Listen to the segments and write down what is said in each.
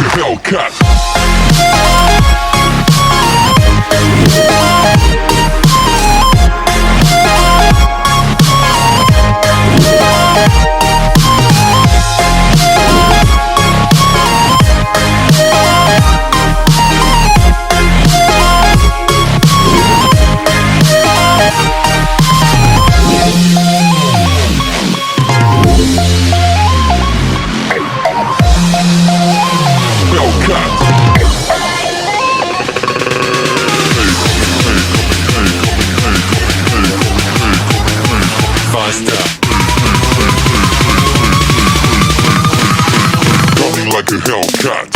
a Hellcat. Coming like a Hellcat.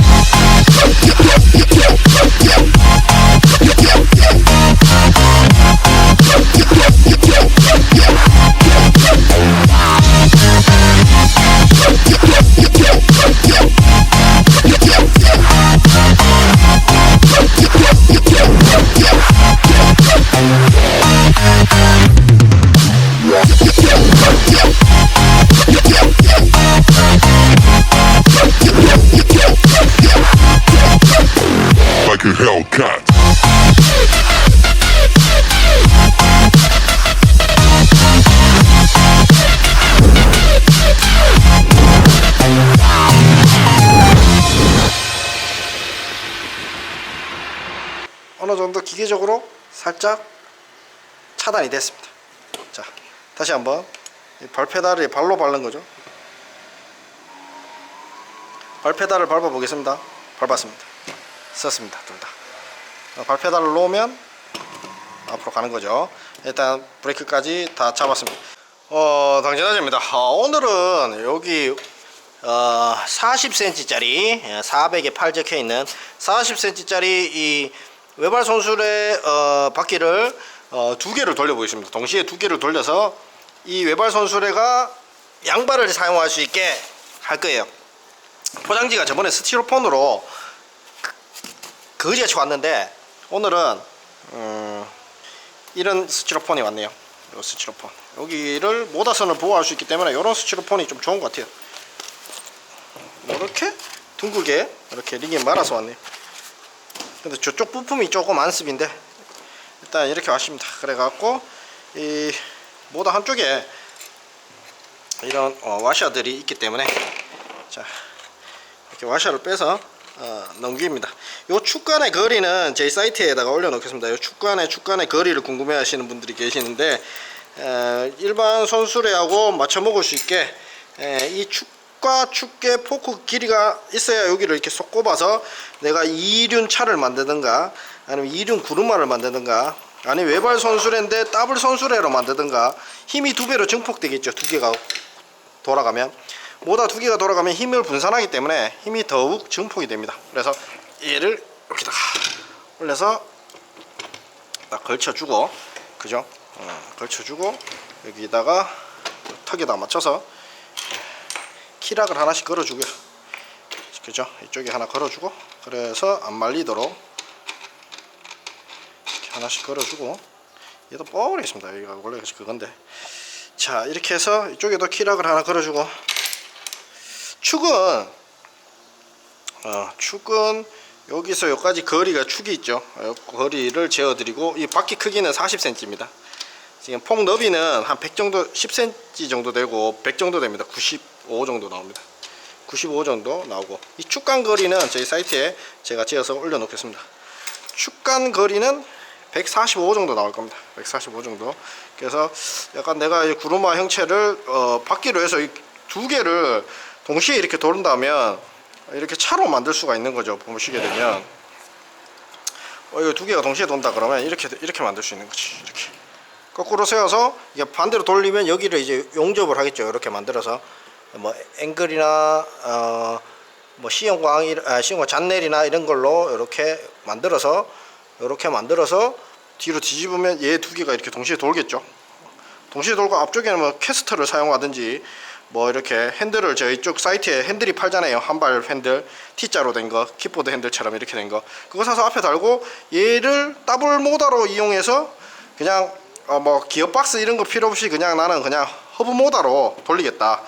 Like a Hellcat. 어느 정도 기계적으로 살짝 차단이 됐습니다. 자, 다시 한번 발 페달이 발로 밟는 거죠. 발 페달을 밟아 보겠습니다. 밟았습니다. 썼습니다. 둘 다. 발 페달을 놓으면 앞으로 가는 거죠. 일단 브레이크까지 다 잡았습니다. 당진아재입니다. 오늘은 여기 40cm짜리 400에 8 적혀 있는 40cm짜리 이 외발 손수레 바퀴를 두 개를 돌려 보겠습니다. 동시에 두 개를 돌려서 이 외발 손수레가 양발을 사용할 수 있게 할 거예요. 포장지가 저번에 스티로폼으로 거지같이 왔는데 오늘은 이런 스티로폼이 왔네요. 이 스티로폼 여기를 모다선을 보호할 수 있기 때문에 이런 스티로폼이 좀 좋은 것 같아요. 이렇게 둥글게 이렇게 링에 말아서 왔네요. 근데 저쪽 부품이 조금 안습인데 일단 이렇게 왔습니다. 그래갖고 이 모다 한쪽에 이런 와셔들이 있기 때문에 자 이렇게 와셔를 빼서 넘깁니다. 요 축간의 거리는 제 사이트에다가 올려놓겠습니다. 요 축간의 거리를 궁금해하시는 분들이 계시는데 일반 손수레하고 맞춰 먹을 수 있게 이 축과 축계 포크 길이가 있어야 여기를 이렇게 쏙 꼽아서 내가 이륜 차를 만드든가 아니면 이륜 구르마를 만드든가 아니면 외발 손수레인데 더블 손수레로 만드든가 힘이 두 배로 증폭되겠죠. 두 개가 돌아가면 모다 두 개가 돌아가면 힘을 분산하기 때문에 힘이 더욱 증폭이 됩니다. 그래서 얘를 여기다가 올려서 딱 걸쳐주고 그죠? 걸쳐주고 여기다가 턱에다 맞춰서 키락을 하나씩 걸어주고요. 그죠? 이쪽에 하나 걸어주고 그래서 안 말리도록 이렇게 하나씩 걸어주고 얘도 뻐울이겠습니다. 여기가 원래 그건데 자 이렇게 해서 이쪽에도 키락을 하나 걸어주고 축은 여기서 여기까지 거리가 축이 있죠. 거리를 재어드리고 이 바퀴 크기는 40cm입니다. 지금 폭 너비는 한 100 정도 10cm 정도 되고 100 정도 됩니다. 95 정도 나옵니다. 95 정도 나오고 이 축간 거리는 저희 사이트에 제가 재어서 올려 놓겠습니다. 축간 거리는 145 정도 나올 겁니다. 145 정도. 그래서 약간 내가 이 구르마 형체를 바퀴로 해서 이 두 개를 동시에 이렇게 도른다면 이렇게 차로 만들 수가 있는 거죠. 보시게 되면 이거 두 개가 동시에 돈다 그러면 이렇게 만들 수 있는 거지. 이렇게 거꾸로 세워서 이게 반대로 돌리면 여기를 이제 용접을 하겠죠. 이렇게 만들어서 뭐 앵글이나 뭐 시형광 잔넬이나 이런 걸로 이렇게 만들어서 뒤로 뒤집으면 얘 두 개가 이렇게 동시에 돌겠죠. 동시에 돌고 앞쪽에는 뭐 캐스터를 사용하든지 뭐 이렇게 핸들을 저희 쪽 사이트에 핸들이 팔잖아요. 한발 핸들 T자로 된 거, 킥보드 핸들처럼 이렇게 된 거, 그거 사서 앞에 달고 얘를 더블 모다로 이용해서 그냥 뭐 기어박스 이런 거 필요 없이 그냥 나는 그냥 허브 모다로 돌리겠다.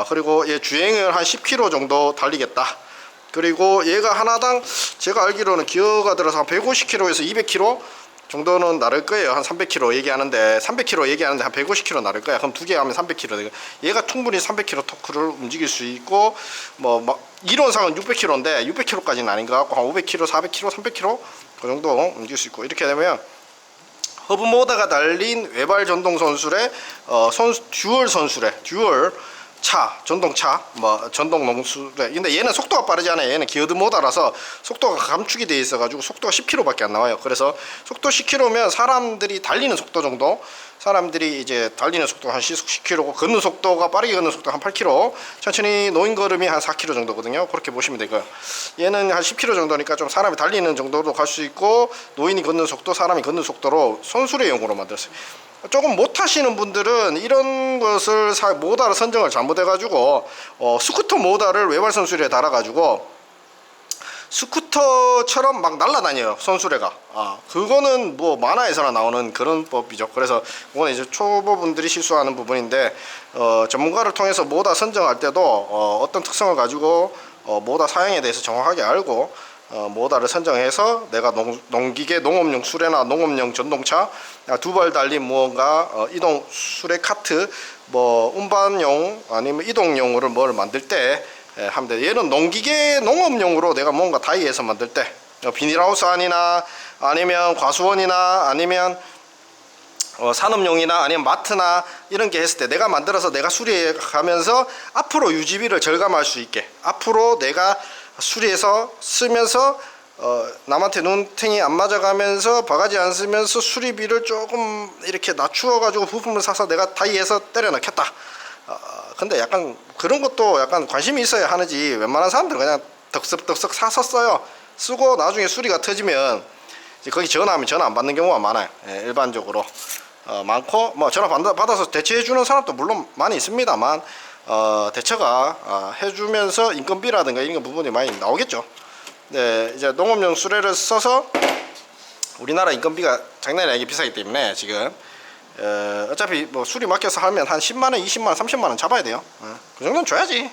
그리고 얘 주행을 한 10km 정도 달리겠다. 그리고 얘가 하나당 제가 알기로는 기어가 들어서 한 150km에서 200km 정도는 나를 거예요. 한 300km 얘기하는데 300km 얘기하는데 한 150km 나를 거야. 그럼 두 개 하면 300km. 얘가 충분히 300km 토크를 움직일 수 있고 뭐 막 이론상은 600km인데 600km까지는 아닌 것 같고 한 500km, 400km, 300km 그 정도 움직일 수 있고 이렇게 되면 허브 모다가 달린 외발 전동 선술의 듀얼 선술의 듀얼 차, 전동차, 뭐 전동 농수래. 근데 얘는 속도가 빠르지 않아요. 얘는 기어드 모다라서 속도가 감축이 돼 있어가지고 속도가 10km밖에 안 나와요. 그래서 속도 10km면 사람들이 달리는 속도 정도, 사람들이 이제 달리는 속도가 한 시속 10km고 걷는 속도가 빠르게 걷는 속도가 한 8km, 천천히 노인 걸음이 한 4km 정도거든요. 그렇게 보시면 되고요. 얘는 한 10km 정도니까 좀 사람이 달리는 정도로 갈 수 있고 노인이 걷는 속도, 사람이 걷는 속도로 선수례용으로 만들었어요. 조금 못하시는 분들은 이런 것을 모다를 선정을 잘못해가지고 스쿠터 모다를 외발 선수레에 달아가지고 스쿠터처럼 막 날아다녀요 선수레가. 그거는 뭐 만화에서나 나오는 그런 법이죠. 그래서 이거는 이제 초보분들이 실수하는 부분인데 전문가를 통해서 모다 선정할 때도 어떤 특성을 가지고 모다 사양에 대해서 정확하게 알고 모다를 선정해서 내가 농기계, 농업용 수레나 농업용 전동차, 두 발 달린 무언가 이동 수레 카트, 뭐 운반용 아니면 이동용으로 뭘 만들 때 하면 돼. 얘는 농기계, 농업용으로 내가 뭔가 다이해서 만들 때 비닐하우스 안이나 아니면 과수원이나 아니면 산업용이나 아니면 마트나 이런 게 했을 때 내가 만들어서 내가 수리해 가면서 앞으로 유지비를 절감할 수 있게 앞으로 내가 수리해서 쓰면서 남한테 눈탱이 안 맞아가면서 바가지 안 쓰면서 수리비를 조금 이렇게 낮추어 가지고 부품을 사서 내가 다이해서 때려 넣겠다. 근데 약간 그런 것도 약간 관심이 있어야 하는지 웬만한 사람들은 그냥 덕석덕석 사서 써요. 쓰고 나중에 수리가 터지면 이제 거기 전화하면 전화 안 받는 경우가 많아요. 일반적으로 많고 뭐 전화 받아서 대체해 주는 사람도 물론 많이 있습니다만 대처가 해주면서 인건비라든가 이런 부분이 많이 나오겠죠. 네, 이제 농업용 수레를 써서 우리나라 인건비가 장난이 아니게 비싸기 때문에 지금 어차피 뭐 수리 맡겨서 하면 한 10만원, 20만원, 30만원 잡아야 돼요. 그 정도는 줘야지.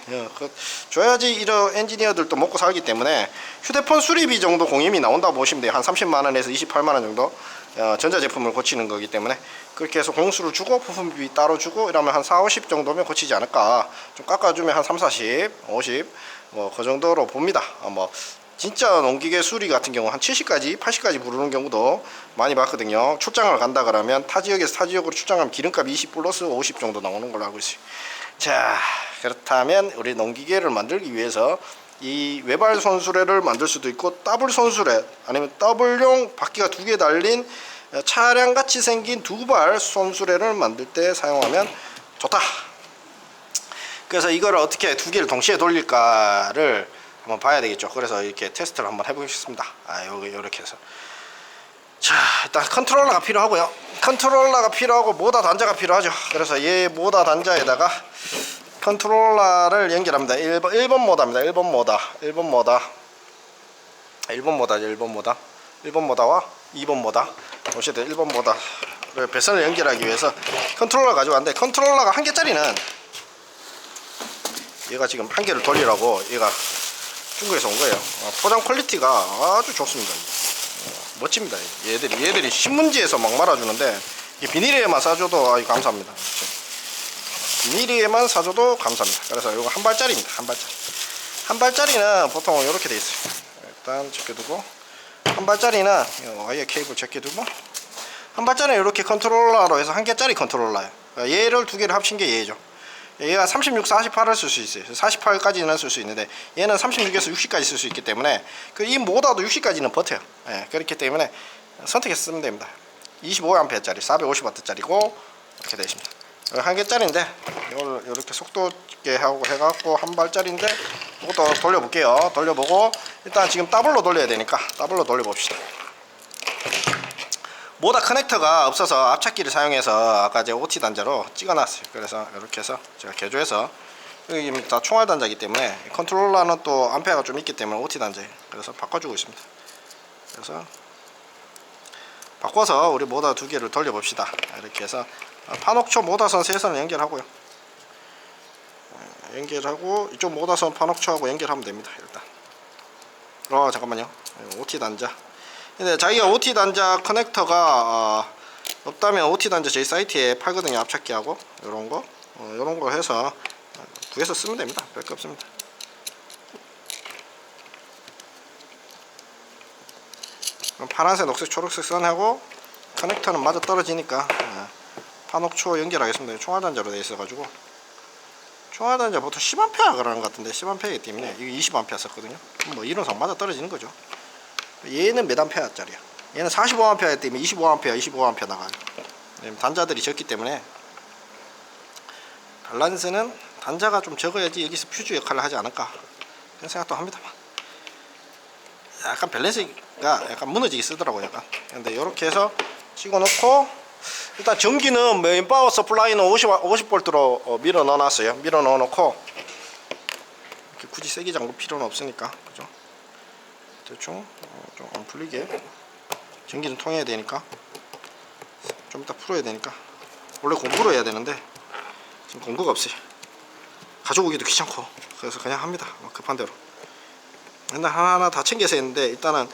줘야지 이런 엔지니어들도 먹고 살기 때문에 휴대폰 수리비 정도 공임이 나온다고 보시면 돼요. 한 30만원에서 28만원 정도 전자제품을 고치는 거기 때문에 그렇게 해서 공수를 주고 부품비 따로 주고 이러면 한 4, 50 정도면 고치지 않을까. 좀 깎아주면 한 3, 40, 50 뭐 그 정도로 봅니다. 뭐 진짜 농기계 수리 같은 경우 한 70까지 80까지 부르는 경우도 많이 봤거든요. 출장을 간다 그러면 타 지역에서 타 지역으로 출장하면 기름값 20 플러스 50 정도 나오는 걸로 알고 있어요. 자, 그렇다면 우리 농기계를 만들기 위해서 이 외발 손수레를 만들 수도 있고 더블 손수레 아니면 더블용 바퀴가 두 개 달린 차량같이 생긴 두발 손수레를 만들 때 사용하면 좋다. 그래서 이거를 어떻게 두 개를 동시에 돌릴까를 한번 봐야 되겠죠. 그래서 이렇게 테스트를 한번 해보겠습니다. 요렇게 해서 자, 일단 컨트롤러가 필요하고요. 컨트롤러가 필요하고 모다 단자가 필요하죠. 그래서 얘 모다 단자에다가 컨트롤러를 연결합니다. 1번 모다입니다. 1번 모다 1번 모다와 2번 모다 동시에 1번 모다를 배선을 연결하기 위해서 컨트롤러 가지고 왔는데 컨트롤러가 한 개짜리는 얘가 지금 한 개를 돌리라고 얘가 중국에서 온 거예요. 포장 퀄리티가 아주 좋습니다. 멋집니다. 얘들이 신문지에서 막 말아주는데 비닐에만 싸줘도 감사합니다. 비닐에만 사줘도 감사합니다. 그래서 이거 한 발짜리입니다. 한 발짜리는 보통 이렇게 돼 있어요. 일단 제껴두고 한 발짜리는 와이어 케이블 제껴두고 한 발짜리는 이렇게 컨트롤러로 해서 한 개짜리 컨트롤러예요. 얘를 두 개를 합친 게 얘죠. 얘가 36, 48을 쓸 수 있어요. 48까지는 쓸 수 있는데 얘는 36에서 60까지 쓸 수 있기 때문에 이 모다도 60까지는 버텨요. 그렇기 때문에 선택해서 쓰면 됩니다. 25A짜리 450W짜리고 이렇게 되어 있습니다. 한 개짜리인데 이걸 이렇게 속도 있게 하고 해갖고 한 발짜리인데 이것도 돌려볼게요. 돌려보고 일단 지금 더블로 돌려야 되니까 더블로 돌려봅시다. 모다 커넥터가 없어서 앞찾기를 사용해서 아까 제가 OT 단자로 찍어놨어요. 그래서 이렇게 해서 제가 개조해서 여기 다 총알 단자이기 때문에 컨트롤러는 또 암페어가 좀 있기 때문에 OT 단자예요. 그래서 바꿔주고 있습니다. 그래서 바꿔서 우리 모다 두 개를 돌려봅시다. 이렇게 해서 판옥초 모다선 세 선을 연결하고요. 연결하고 이쪽 모다선 판옥초하고 연결하면 됩니다. 일단 잠깐만요. OT 단자. 근데 자기가 OT 단자 커넥터가 없다면 OT 단자 저희 사이트에 팔거든요. 압착기하고 요런 거 요런 거 해서 구해서 쓰면 됩니다. 별거 없습니다. 파란색, 녹색, 초록색 선하고 커넥터는 맞아 떨어지니까 판옥초 연결하겠습니다. 총알단자로 되어 있어가지고 총알단자 보통 10A 그러는 것 같은데 10A이기 때문에 이거 20A 썼거든요. 뭐 이론상 맞아 떨어지는 거죠. 얘는 몇 A짜리야? 얘는 45A 때문에 25A 나가요. 단자들이 적기 때문에 밸런스는 단자가 좀 적어야지 여기서 퓨즈 역할을 하지 않을까 그런 생각도 합니다만 약간 밸런스가 약간 무너지게 쓰더라고요. 약간. 근데 이렇게 해서 찍어놓고 일단 전기는 메인 파워 서플라이는 50V로 밀어 넣어놨어요. 밀어 넣어놓고 이렇게 굳이 세게 잠글 필요는 없으니까 그죠? 대충 좀 안 풀리게 전기는 통해야 되니까 좀 이따 풀어야 되니까 원래 공구로 해야 되는데 지금 공구가 없어요. 가져오기도 귀찮고 그래서 그냥 합니다. 급한 대로 맨날 하나하나 다 챙겨서 했는데 일단은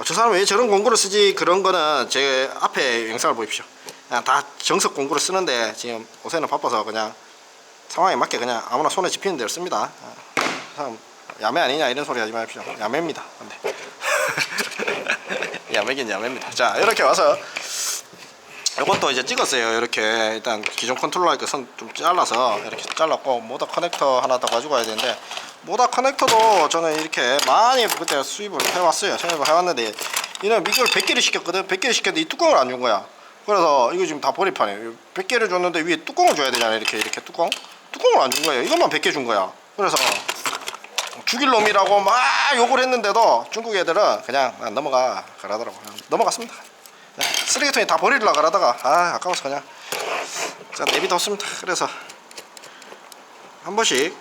저 사람 왜 저런 공구를 쓰지 그런 거는 제 앞에 영상을 보십시오. 그냥 다 정석 공구를 쓰는데 지금 요새는 바빠서 그냥 상황에 맞게 그냥 아무나 손에 집히는 대로 씁니다. 참 야매 아니냐 이런 소리 하지 마십시오. 야매입니다. 근데 야매긴 야매입니다. 자 이렇게 와서 이것도 이제 찍었어요. 이렇게 일단 기존 컨트롤러 선 좀 잘라서 이렇게 잘랐고 모다 커넥터 하나 더 가지고 와야 되는데 모다 커넥터도 저는 이렇게 많이 그때 수입을 해왔어요. 수입을 해왔는데 이는 미국을 100개를 시켰거든. 100개를 시켰는데 이 뚜껑을 안 준 거야. 그래서 이거 지금 다 버릴판이에요. 100개를 줬는데 위에 뚜껑을 줘야 되잖아. 이렇게 뚜껑을 안 준 거예요. 이것만 100개 준 거야. 그래서 죽일 놈이라고 막 욕을 했는데도 중국 애들은 그냥 넘어가 그러더라고. 넘어갔습니다. 쓰레기통에 다 버리려고 그러다가 아까워서 그냥 내비뒀습니다. 그래서 한 번씩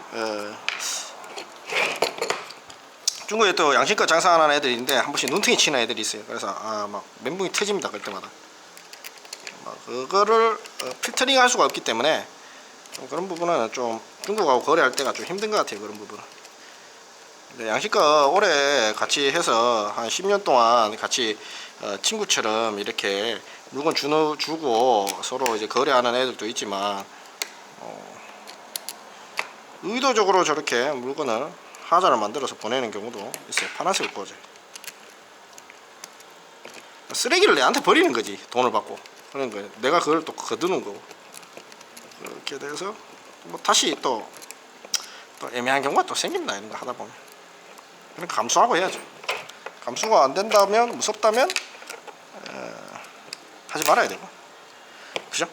중국에 또 양심껏 장사하는 애들이 있는데 한 번씩 눈탱이 치는 애들이 있어요. 그래서 막 멘붕이 터집니다. 그럴 때마다 그거를 필터링 할 수가 없기 때문에 좀 그런 부분은 좀 중국하고 거래할 때가 좀 힘든 것 같아요. 그런 부분은. 근데 양심껏 오래 같이 해서 한 10년 동안 같이 친구처럼 이렇게 물건 주고 서로 이제 거래하는 애들도 있지만 의도적으로 저렇게 물건을 하자를 만들어서 보내는 경우도 있어요. 파란색을 꽂아요. 쓰레기를 내한테 버리는 거지. 돈을 받고 그런 거예요. 내가 그걸 또 거두는 거고 그렇게 돼서 뭐 다시 또 애매한 경우가 또 생긴다. 이런 거 하다 보면 그냥 감수하고 해야죠. 감수가 안 된다면 무섭다면 하지 말아야 되고 그죠?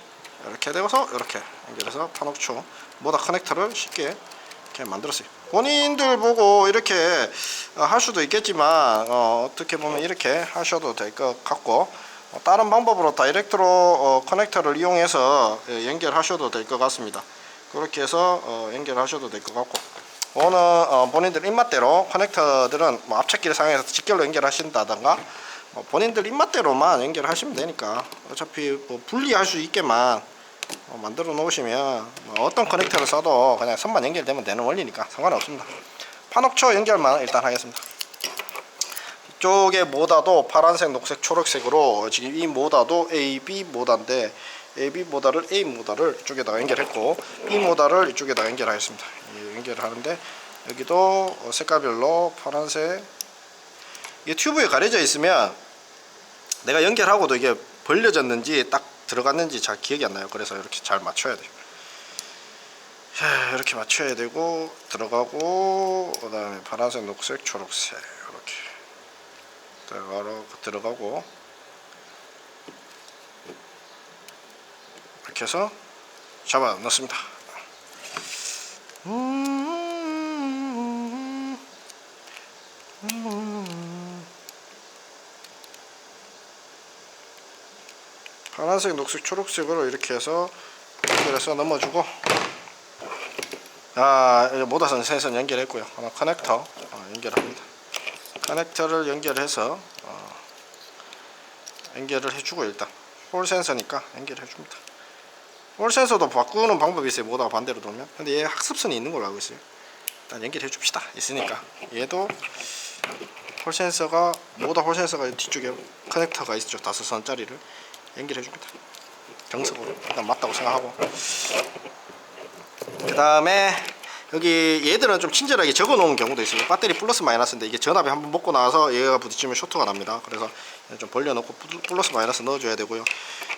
이렇게 되어서 이렇게 연결해서 판옥초 모다 커넥터를 쉽게 이렇게 만들었어요. 본인들 보고 이렇게 할 수도 있겠지만 어떻게 보면 이렇게 하셔도 될 것 같고 다른 방법으로 다이렉트로 커넥터를 이용해서 연결하셔도 될 것 같습니다. 그렇게 해서 연결하셔도 될 것 같고 오늘 본인들 입맛대로 커넥터들은 뭐 압착기를 사용해서 직결로 연결하신다던가 본인들 입맛대로만 연결하시면 되니까 어차피 뭐 분리할 수 있게만 만들어 놓으시면 어떤 커넥터를 써도 그냥 선만 연결되면 되는 원리니까 상관없습니다. 판옥초 연결만 일단 하겠습니다. 이쪽에 모다도 파란색, 녹색, 초록색으로 지금 이 모다도 A, B 모다인데 AB 모다를 A 모다를 이쪽에다가 연결했고 B 모다를 이쪽에다가 연결하겠습니다. 연결을 하는데 여기도 색깔별로 파란색 이게 튜브에 가려져 있으면 내가 연결하고도 이게 벌려졌는지 딱 들어갔는지 잘 기억이 안 나요. 그래서 이렇게 잘 맞춰야 돼요. 이렇게 맞춰야 되고 들어가고 그 다음에 파란색, 녹색, 초록색 이렇게 들어가고 이렇게 해서 잡아 넣습니다. 파란색, 녹색, 초록색으로 이렇게 해서 연결해서 넘어주고 모다선 세선 연결했고요. 커넥터 연결합니다. 커넥터를 연결해서 연결을 해주고 일단 홀 센서니까 연결해 줍니다. 홀 센서도 바꾸는 방법이 있어요. 모다가 반대로 돌면. 근데 얘 학습선이 있는 걸로 알고 있어요. 일단 연결해 줍시다. 있으니까 얘도 홀 센서가 모다 홀 센서가 뒤쪽에 커넥터가 있죠. 5선짜리를 연결해 줍니다. 정석으로 일단 맞다고 생각하고, 그 다음에 여기 얘들은 좀 친절하게 적어 놓은 경우도 있어요. 배터리 플러스 마이너스인데 이게 전압이 한번 먹고 나서 얘가 부딪히면 쇼트가 납니다. 그래서 좀 벌려놓고 플러스 마이너스 넣어줘야 되고요.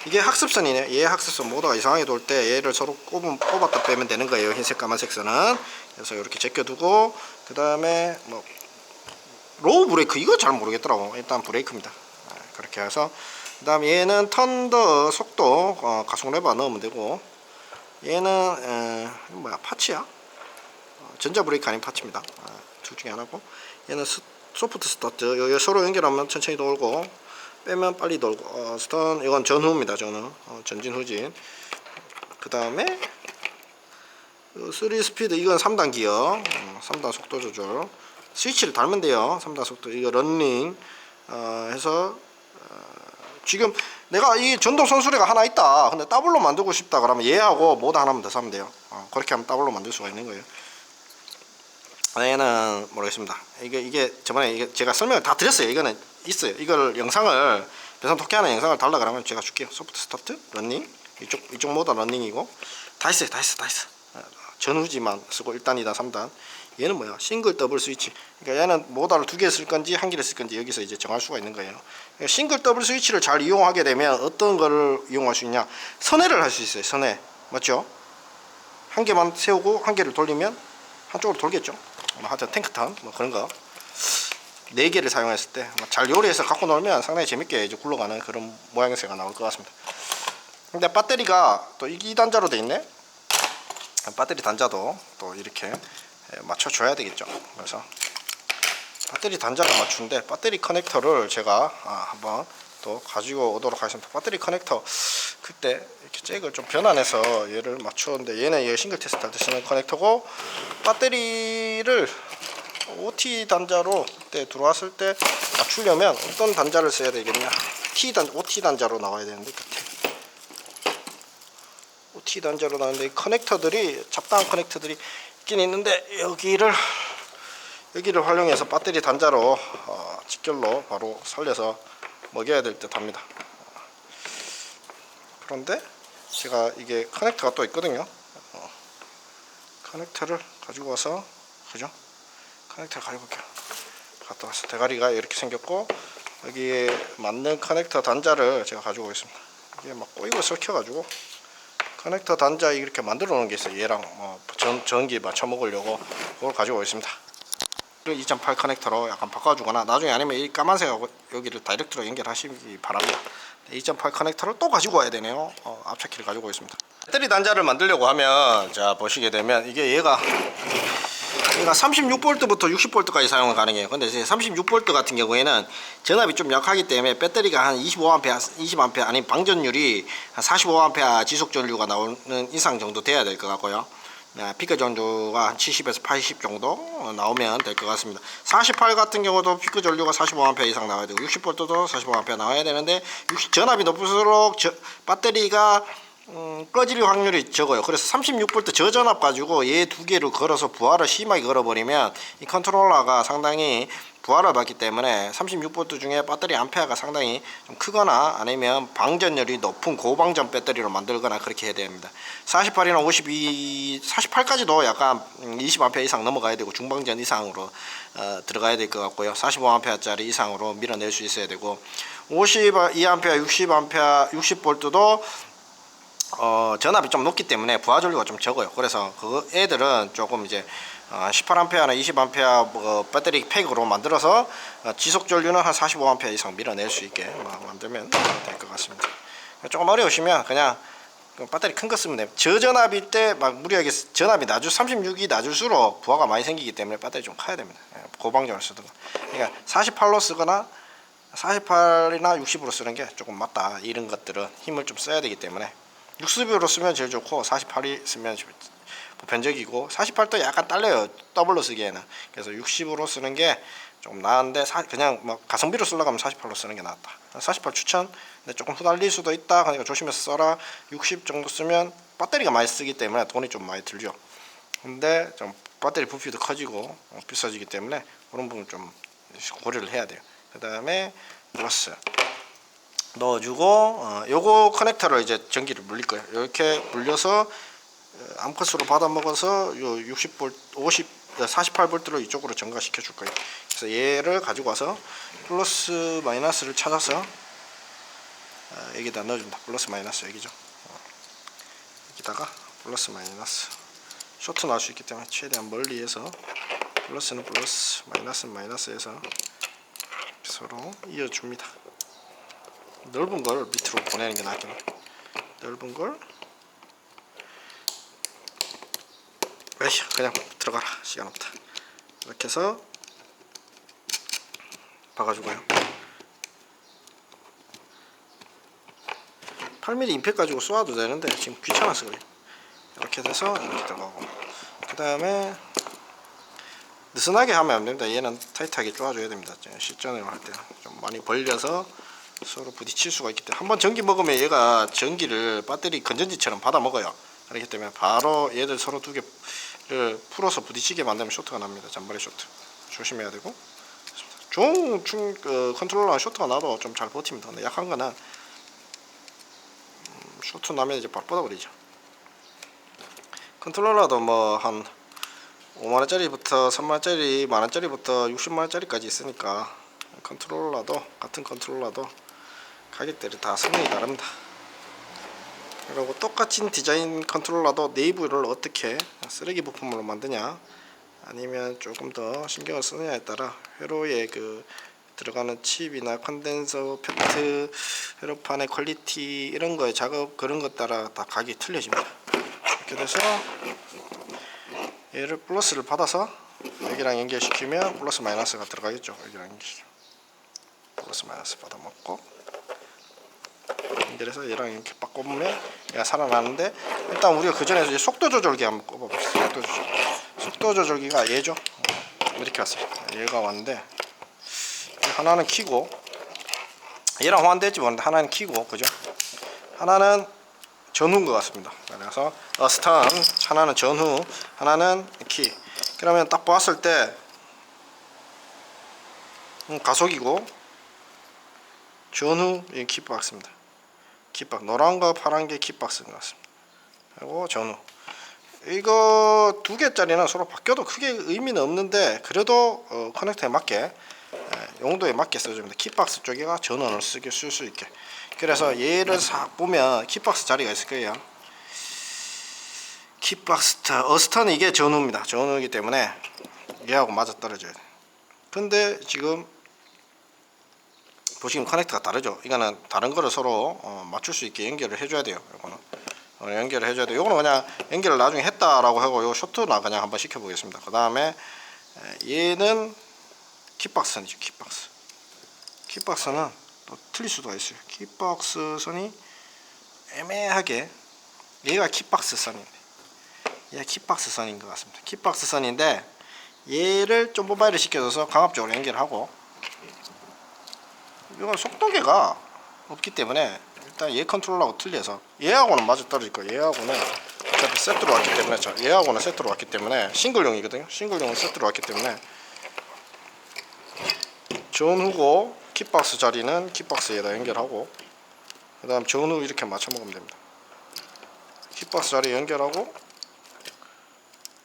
이게 학습선이네요. 얘 학습선 모드가 이상하게 돌 때 얘를 서로 꼽았다 빼면 되는 거예요. 흰색 까만색 선은. 그래서 이렇게 제껴두고, 그 다음에 뭐 로우 브레이크 이거 잘 모르겠더라고. 일단 브레이크입니다. 그렇게 해서, 그 다음 얘는 턴더 속도 가속 레버 넣으면 되고, 얘는 뭐야, 파츠야? 전자 브레이크 아닌 파츠입니다. 둘 중에 하나고, 얘는 소프트 스타트. 서로 연결하면 천천히 돌고 빼면 빨리 돌고, 스턴 이건 전후입니다. 저는 전진 후진. 그 다음에 3 스피드 이건 3단 기어, 3단 속도 조절. 스위치를 달면 돼요. 3단 속도. 이거 런닝 해서 지금 내가 이 전동 손수레가 하나 있다. 근데 더블로 만들고 싶다 그러면 얘하고 모드 하나만 더 사면 돼요. 그렇게 하면 더블로 만들 수가 있는 거예요. 얘는 모르겠습니다. 이게 저번에 이게 제가 설명을 다 드렸어요. 이거는 있어요. 이걸 영상을 배선 토끼하는 영상을 달라 그러면 제가 줄게요. 소프트 스타트, 런닝, 이쪽 모드 런닝이고 다 있어요. 다 있어. 전후지만 쓰고 1단, 2단, 3단. 얘는 뭐야? 싱글 더블 스위치. 그러니까 얘는 모드를 2개 쓸 건지 1개를 쓸 건지 여기서 이제 정할 수가 있는 거예요. 그러니까 싱글 더블 스위치를 잘 이용하게 되면 어떤 거를 이용할 수 있냐? 선회를 할 수 있어요. 선회. 맞죠? 한 개만 세우고 한 개를 돌리면 한쪽으로 돌겠죠. 하여튼 탱크턴 뭐 그런 거 4개를 사용했을 때 잘 요리해서 갖고 놀면 상당히 재밌게 이제 굴러가는 그런 모양새가 나올 것 같습니다. 근데 배터리가 또 2단자로 돼 있네. 배터리 단자도 또 이렇게 맞춰줘야 되겠죠. 그래서 배터리 단자를 맞추는데 배터리 커넥터를 제가 한번 또 가지고 오도록 하겠습니다. 배터리 커넥터 그때 이렇게 잭을 좀 변환해서 얘를 맞추었는데 얘는 얘 싱글 테스트 할 때 쓰는 커넥터고, 배터리를 OT 단자로 그때 들어왔을 때 맞추려면 어떤 단자를 써야 되겠냐? OT 단자로 나와야 되는데 끝에 OT 단자로 나오는데 이 커넥터들이 잡다한 커넥터들이 있긴 있는데 여기를 활용해서 배터리 단자로 직결로 바로 살려서 먹여야 될 듯 합니다. 그런데 제가 이게 커넥터가 또 있거든요. 커넥터를 가지고 와서, 그죠? 커넥터를 가지고 올게요. 갖다 와서 대가리가 이렇게 생겼고 여기에 맞는 커넥터 단자를 제가 가지고 오겠습니다. 이게 막 꼬이고 썩혀가지고 커넥터 단자 이렇게 만들어 놓은 게 있어요. 얘랑 전기 맞춰 먹으려고 그걸 가지고 오겠습니다. 2.8 커넥터로 약간 바꿔주거나 나중에 아니면 이 까만색하고 여기를 다이렉트로 연결하시기 바랍니다. 2.8 커넥터를 또 가지고 와야 되네요. 앞차키를 가지고 있습니다. 배터리 단자를 만들려고 하면 자 보시게 되면 얘가 36V부터 60V까지 사용 가능해요. 근데 이제 36V 같은 경우에는 전압이 좀 약하기 때문에 배터리가 한 25A, 20A 아니면 방전율이 한 45A 지속 전류가 나오는 이상 정도 돼야 될 것 같고요. 피크 전류가 한 70에서 80 정도 나오면 될 것 같습니다. 48 같은 경우도 피크 전류가 45A 이상 나와야 되고 60V도 45A 나와야 되는데 전압이 높을수록 배터리가 꺼질 확률이 적어요. 그래서 36V 저전압 가지고 얘 두 개를 걸어서 부하를 심하게 걸어버리면 이 컨트롤러가 상당히 부하를 받기 때문에 36V 중에 배터리 암페어가 상당히 좀 크거나 아니면 방전율이 높은 고방전 배터리로 만들거나 그렇게 해야 됩니다. 48이나 52, 48까지도 약간 20A 이상 넘어가야 되고 중방전 이상으로 들어가야 될 것 같고요. 45A짜리 이상으로 밀어낼 수 있어야 되고 52A, 60A, 60V도 전압이 좀 높기 때문에 부하 전류가 좀 적어요. 그래서 그 애들은 조금 이제 18A나 20A 배터리 팩으로 만들어서 지속 전류는 한 45A 이상 밀어낼 수 있게 만들면 될 것 같습니다. 조금 어려우시면 그냥 배터리 큰 거 쓰면 돼요. 저전압일 때 막 무리하게 전압이 36이 낮을수록 부하가 많이 생기기 때문에 배터리 좀 커야 됩니다. 고방전을 쓰든가. 그러니까 48로 쓰거나 48이나 60으로 쓰는 게 조금 맞다. 이런 것들은 힘을 좀 써야 되기 때문에 60으로 쓰면 제일 좋고 48이 쓰면 보편적이고 48도 약간 딸려요. 더블로 쓰기에는. 그래서 60으로 쓰는 게 좀 나은데 그냥 뭐 가성비로 쓰려고 하면 48로 쓰는 게 낫다. 48 추천. 근데 조금 후달릴 수도 있다. 그러니까 조심해서 써라. 60 정도 쓰면 배터리가 많이 쓰기 때문에 돈이 좀 많이 들죠. 근데 좀 배터리 부피도 커지고 비싸지기 때문에 그런 부분 좀 고려를 해야 돼요. 그 다음에 플러스 넣어주고 요거 커넥터를 이제 전기를 물릴 거예요. 이렇게 물려서 암컷으로 받아 먹어서 요 60V 48V로 이쪽으로 전가시켜 줄 거예요. 그래서 얘를 가지고 와서 플러스 마이너스를 찾아서 여기다 넣어줍니다. 플러스 마이너스 여기죠. 여기다가 플러스 마이너스 쇼트 나올 수 있기 때문에 최대한 멀리해서 플러스는 플러스 마이너스는 마이너스해서 서로 이어줍니다. 넓은 걸 밑으로 보내는 게 낫겠네. 넓은 걸 에휴 그냥 들어가라 시간 없다. 이렇게 해서 박아주고요. 8mm 임팩 가지고 쏘아도 되는데 지금 귀찮아서 그래요. 이렇게 돼서 이렇게 들어가고 그 다음에 느슨하게 하면 안 됩니다. 얘는 타이트하게 쪼아줘야 됩니다. 실전을 할 때 좀 많이 벌려서 서로 부딪힐 수가 있기 때문에 한번 전기 먹으면 얘가 전기를 배터리 건전지처럼 받아 먹어요. 그렇기 때문에 바로 얘들 서로 두 개를 풀어서 부딪히게 만들면 쇼트가 납니다. 잔발의 쇼트 조심해야 되고 좋은 컨트롤러랑 쇼트가 나도 좀 잘 버팁니다. 근데 약한 거는 쇼트 나면 이제 바로 뻗어버리죠. 컨트롤러도 뭐 한 5만원짜리부터 3만원짜리 만원짜리부터 60만원짜리까지 있으니까 컨트롤러도 같은 컨트롤러도 가격대를 다 성능이 다릅니다. 그리고 똑같은 디자인 컨트롤러도 내부를 어떻게 쓰레기 부품으로 만드냐 아니면 조금 더 신경을 쓰느냐에 따라 회로에 그 들어가는 칩이나 컨덴서, 페트, 회로판의 퀄리티 이런 거에 작업 그런 것 따라 다 가격이 틀려집니다. 이렇게 돼서 얘를 플러스를 받아서 여기랑 연결시키면 플러스 마이너스가 들어가겠죠. 여기랑 연결시키면 플러스 마이너스 받아먹고 연결해서 얘랑 이렇게 바꿔보면 얘가 살아나는데 일단 우리가 그 전에 속도 조절기 한번 꼽아봅시다. 속도 조절기가 얘죠. 이렇게 왔어요. 얘가 왔는데 하나는 키고 얘랑 호환될지 모르는데 하나는 키고 그죠? 하나는 전후인 것 같습니다. 그래서 스턴 하나는 전후 하나는 키. 그러면 딱 보았을 때 가속이고 전후 이 킥박스입니다. 킥박 노란과 파란게 킥박스인 것 같습니다. 그리고 전후 이거 두 개짜리는 서로 바뀌어도 크게 의미는 없는데 그래도 커넥터에 맞게 용도에 맞게 써줍니다. 킥박스 쪽에가 전원을 쓸 수 있게. 그래서 얘를 싹 보면 킥박스 자리가 있을 거예요. 킥박스 어스턴은 이게 전후입니다. 전후이기 때문에 얘하고 맞아 떨어져야 돼. 근데 지금 보시면 커넥터가 다르죠. 이거는 다른 거를 서로 맞출 수 있게 연결을 해줘야 돼요. 이거는 연결을 해줘야 돼요. 이거는 그냥 연결을 나중에 했다라고 하고 요 쇼트나 그냥 한번 시켜보겠습니다. 그 다음에 얘는 킥박스 선이죠. 킥박스. 킥박스는 또 틀릴 수도 있어요. 킥박스 선이 애매하게 얘가 킥박스 선인데 얘가 킥박스 선인 것 같습니다. 킥박스 선인데 얘를 좀 모바일을 시켜줘서 강압적으로 연결하고 이건 속도계가 없기 때문에 일단 얘 컨트롤러하고 틀려서 얘하고는 맞아 떨어질 거예요. 얘하고는 어차피 세트로 왔기 때문에 얘하고는 세트로 왔기 때문에 싱글용이거든요. 싱글용은 세트로 왔기 때문에 전후고 킥박스 자리는 킥박스에다 연결하고 그 다음 전후 이렇게 맞춰 먹으면 됩니다. 킥박스 자리 연결하고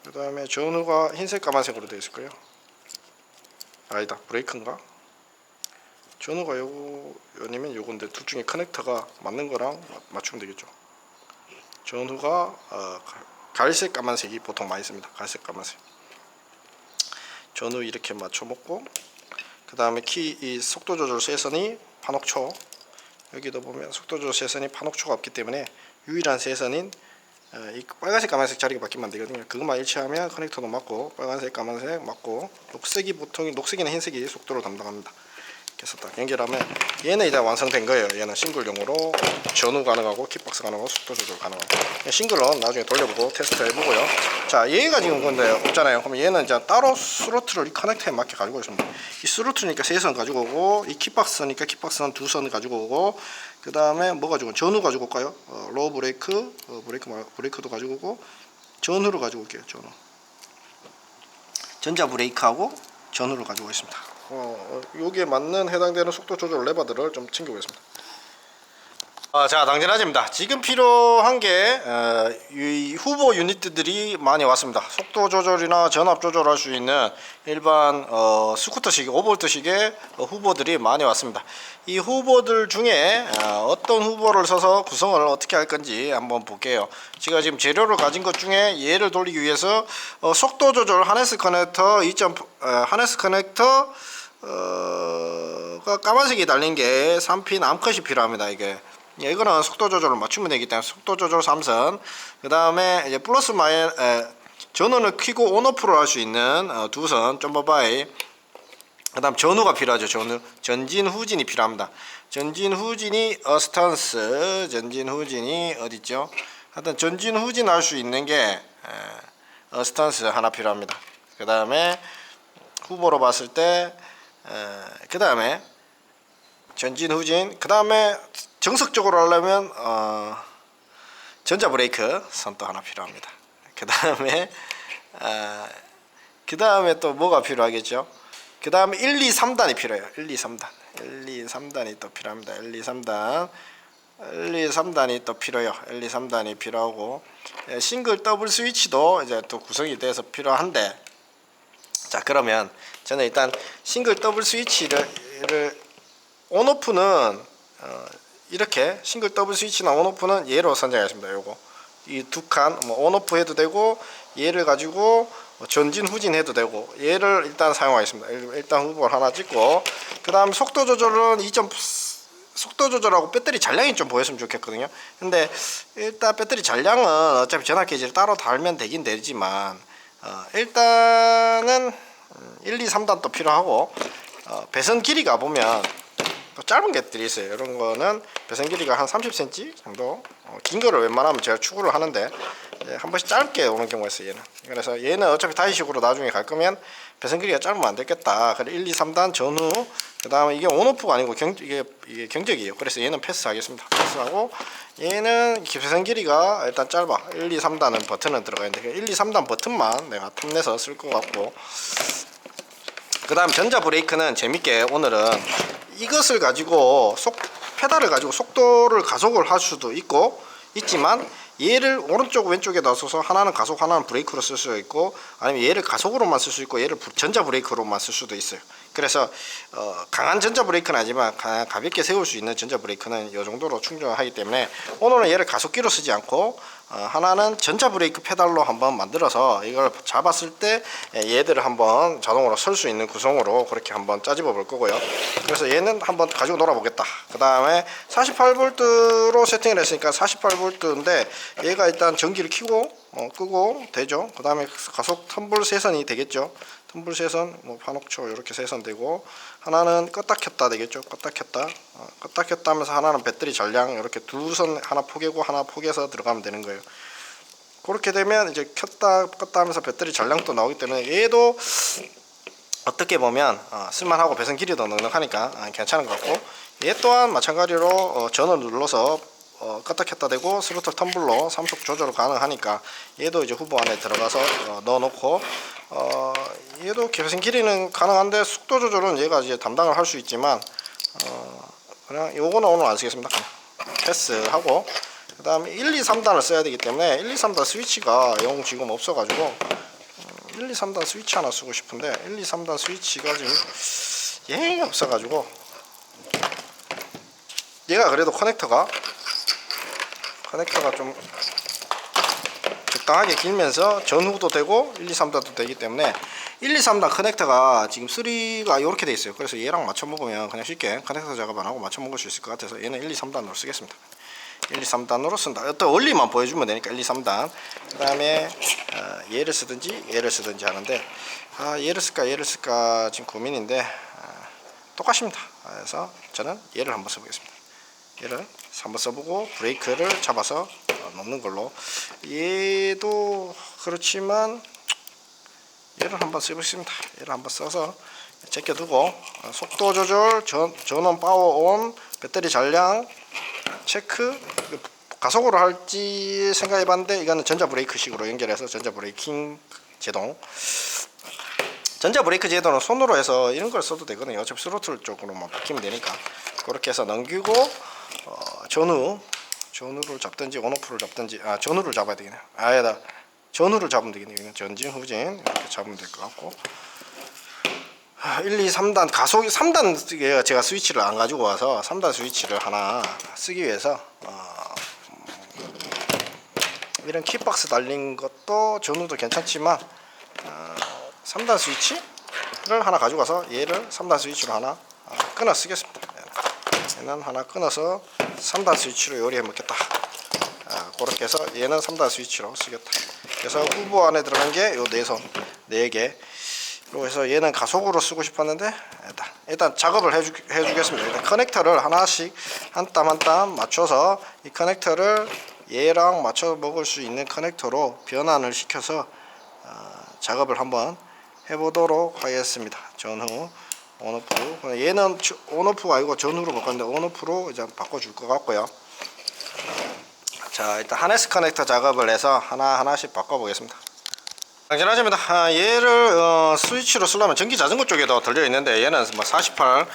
그 다음에 전후가 흰색 까만색으로 되어 있을 거예요. 아니다 브레이크인가? 전후가 요거면 요건데 둘 중에 커넥터가 맞는 거랑 맞추면 되겠죠. 전후가 갈색 까만색이 보통 많이 씁니다. 갈색 까만색. 전후 이렇게 맞춰 먹고 그 다음에 이 속도 조절 쇠선이 판옥초 여기도 보면 속도 조절 쇠선이 판옥초가 없기 때문에 유일한 쇠선인 이 빨간색 까만색 자리가 바뀌면 안 되거든요. 그것만 일치하면 커넥터도 맞고 빨간색 까만색 맞고 녹색이 보통 녹색이나 흰색이 속도를 담당합니다. 그래서 딱 연결하면 얘는 이제 완성된 거예요. 얘는 싱글용으로 전후 가능하고 킥박스 가능하고 속도 조절 가능하고 싱글은 나중에 돌려보고 테스트 해보고요. 자 얘가 지금 근데 없잖아요. 그러면 얘는 이제 따로 스로틀을 이 커넥터에 맞게 가지고 있습니다. 이 스로틀이니까 3선 가지고 오고 이 킥박스니까 킥박스는 2선 가지고 오고 그 다음에 뭐 가지고 전후 가지고 올까요? 로우 브레이크 브레이크도 가지고 오고 전후를 가지고 올게요. 전후 전자 브레이크하고 전후를 가지고 있습니다. 여기에 맞는 해당되는 속도 조절 레버들을 좀 챙겨보겠습니다. 자, 당진아재입니다. 지금 필요한 게 이 후보 유니트들이 많이 왔습니다. 속도 조절이나 전압 조절할 수 있는 일반 스쿠터식 5V식의 후보들이 많이 왔습니다. 이 후보들 중에 어떤 후보를 써서 구성을 어떻게 할 건지 한번 볼게요. 제가 지금 재료를 가진 것 중에 얘를 돌리기 위해서 속도 조절 하네스 커넥터 하네스 커넥터 까만색이 달린 게 3핀 암컷이 필요합니다. 이거는 속도 조절을 맞추면 되기 때문에 속도 조절 3선, 그 다음에 이제 플러스 마이너스 전원을 켜고 온오프를 할 수 있는 2선 점버바이, 그 다음 전후가 필요하죠. 전진 후진이 필요합니다. 전진 후진이 어스턴스, 전진 후진이 어딨죠? 하여튼 전진 후진 할 수 있는 게 어스턴스 하나 필요합니다. 그 다음에 후보로 봤을 때 그 다음에 전진 후진, 그 다음에 정석적으로 하려면 전자 브레이크 선도 하나 필요합니다. 그 다음에 또 뭐가 필요하겠죠? 그 다음에 1, 2, 3단이 필요해요. 1, 2, 3단 1, 2, 3단이 또 필요합니다. 1, 2, 3단 1, 2, 3단이 또 필요해요. 1, 2, 3단이 필요하고, 싱글 더블 스위치도 이제 또 구성이 돼서 필요한데, 자, 그러면 저는 일단 싱글 더블 스위치를 온오프는 이렇게 싱글 더블 스위치나 온오프는 얘로 선정하겠습니다. 요거 이 두 칸 뭐 온오프 해도 되고, 얘를 가지고 전진 후진 해도 되고, 얘를 일단 사용하겠습니다. 일단 후보를 하나 찍고, 그 다음 속도 조절은 속도 조절하고 배터리 잔량이 좀 보였으면 좋겠거든요. 근데 일단 배터리 잔량은 어차피 전압 게이지를 따로 달면 되긴 되지만, 일단은 1, 2, 3단 또 필요하고, 배선 길이가 보면 또 짧은 것들이 있어요. 이런 거는 배선 길이가 한 30cm 정도, 긴 거를 웬만하면 제가 추구를 하는데 한 번씩 짧게 오는 경우가 있어요. 그래서 얘는 어차피 다이식으로 나중에 갈 거면 배선 길이가 짧으면 안 되겠다. 그래 1, 2, 3단 전후, 그 다음에 이게 온오프가 아니고 이게 경적이에요. 그래서 얘는 패스하겠습니다. 패스하고, 얘는 배선 길이가 일단 짧아. 1, 2, 3단은 버튼은 들어가 있는데 1, 2, 3단 버튼만 내가 탐내서 쓸 것 같고, 그 다음 전자 브레이크는 재밌게 오늘은 이것을 가지고 페달을 가지고 속도를 가속을 할 수도 있지만, 얘를 오른쪽 왼쪽에 놔서서 하나는 가속 하나는 브레이크로 쓸 수 있고, 아니면 얘를 가속으로만 쓸 수 있고 얘를 전자 브레이크로만 쓸 수도 있어요. 그래서 강한 전자 브레이크는 아니지만 가볍게 세울 수 있는 전자 브레이크는 이 정도로 충전하기 때문에 오늘은 얘를 가속기로 쓰지 않고 하나는 전자 브레이크 페달로 한번 만들어서 이걸 잡았을 때 얘들을 한번 자동으로 설 수 있는 구성으로 그렇게 한번 짜집어 볼 거고요. 그래서 얘는 한번 가지고 놀아보겠다. 그 다음에 48V로 세팅을 했으니까 48V인데 얘가 일단 전기를 켜고 끄고 되죠. 그 다음에 가속 텀블 세선이 되겠죠. 텀블 세선, 뭐 판옥초 이렇게 세선 되고, 하나는 껐다 켰다 되겠죠. 껐다 켰다 하면서 하나는 배터리 전량, 이렇게 두 선 하나 포개고 하나 포개서 들어가면 되는 거예요. 그렇게 되면 이제 켰다 껐다 하면서 배터리 전량도 나오기 때문에 얘도 어떻게 보면 쓸만하고 배선 길이도 넉넉하니까 괜찮은 것 같고, 얘 또한 마찬가지로 전원을 눌러서 껐다 켰다 되고 스로틀 텀블러 3속 조절 가능하니까 얘도 이제 후보 안에 들어가서 넣어놓고, 얘도 배선 길이는 가능한데 속도 조절은 얘가 이제 담당을 할 수 있지만 그냥 요거는 오늘 안 쓰겠습니다. 그냥 패스하고, 그 다음에 1, 2, 3단을 써야 되기 때문에 1, 2, 3단 스위치가 영 지금 없어가지고 1, 2, 3단 스위치 하나 쓰고 싶은데 1, 2, 3단 스위치가 지금 영이 없어가지고, 얘가 그래도 커넥터가 좀 적당하게 길면서 전후도 되고 1, 2, 3단도 되기 때문에 1, 2, 3단 커넥터가 지금 3가 이렇게 돼 있어요. 그래서 얘랑 맞춰 먹으면 그냥 쉽게 커넥터 작업 안 하고 맞춰 먹을 수 있을 것 같아서 얘는 1, 2, 3단으로 쓰겠습니다. 1, 2, 3단으로 쓴다. 어떤 원리만 보여주면 되니까 1, 2, 3단. 그 다음에 얘를 쓰든지 얘를 쓰든지 하는데, 얘를 쓸까 지금 고민인데, 똑같습니다. 그래서 저는 얘를 한번 써보겠습니다. 얘를 한번 써보고 브레이크를 잡아서 놓는 걸로. 얘도 그렇지만 얘를 한번 써보겠습니다. 얘를 한번 써서 제껴두고 속도 조절, 전원 파워온, 배터리 잔량 체크, 가속으로 할지 생각해봤는데 이거는 전자 브레이크식으로 연결해서 전자 브레이킹 제동. 전자 브레이크 제도는 손으로 해서 이런 걸 써도 되거든요. 어차피 스로틀 쪽으로만 바뀌면 되니까. 그렇게 해서 넘기고 전후를 잡든지 온오프를 잡든지 전후를 잡아야 되겠네요. 아니다, 전후를 잡으면 되겠네요. 전진 후진 이렇게 잡으면 될 것 같고, 1, 2, 3단 가속 3단 제가 스위치를 안 가지고 와서 3단 스위치를 하나 쓰기 위해서 이런 키박스 달린 것도 전후도 괜찮지만 3단 스위치를 하나 가지고 와서 얘를 3단 스위치로 하나 끊어 쓰겠습니다. 얘는 하나 끊어서 3단 스위치로 요리해 먹겠다. 그렇게 해서 얘는 3단 스위치로 쓰겠다. 그래서 후보 안에 들어간 게 요 4개. 그리고 해서 얘는 가속으로 쓰고 싶었는데 일단 작업을 해주겠습니다. 일단 커넥터를 하나씩 한 땀 한 땀 맞춰서 이 커넥터를 얘랑 맞춰 먹을 수 있는 커넥터로 변환을 시켜서 작업을 한번 해보도록 하겠습니다. 전후 온오프, 얘는 온오프가 아니고 전후로 바꿨는데 온오프로 이제 바꿔줄 것 같고요. 자, 일단 하네스 커넥터 작업을 해서 하나씩 바꿔보겠습니다. 당연하십니다. 얘를 스위치로 쓰려면 전기 자전거 쪽에도 들려 있는데 얘는 뭐 48,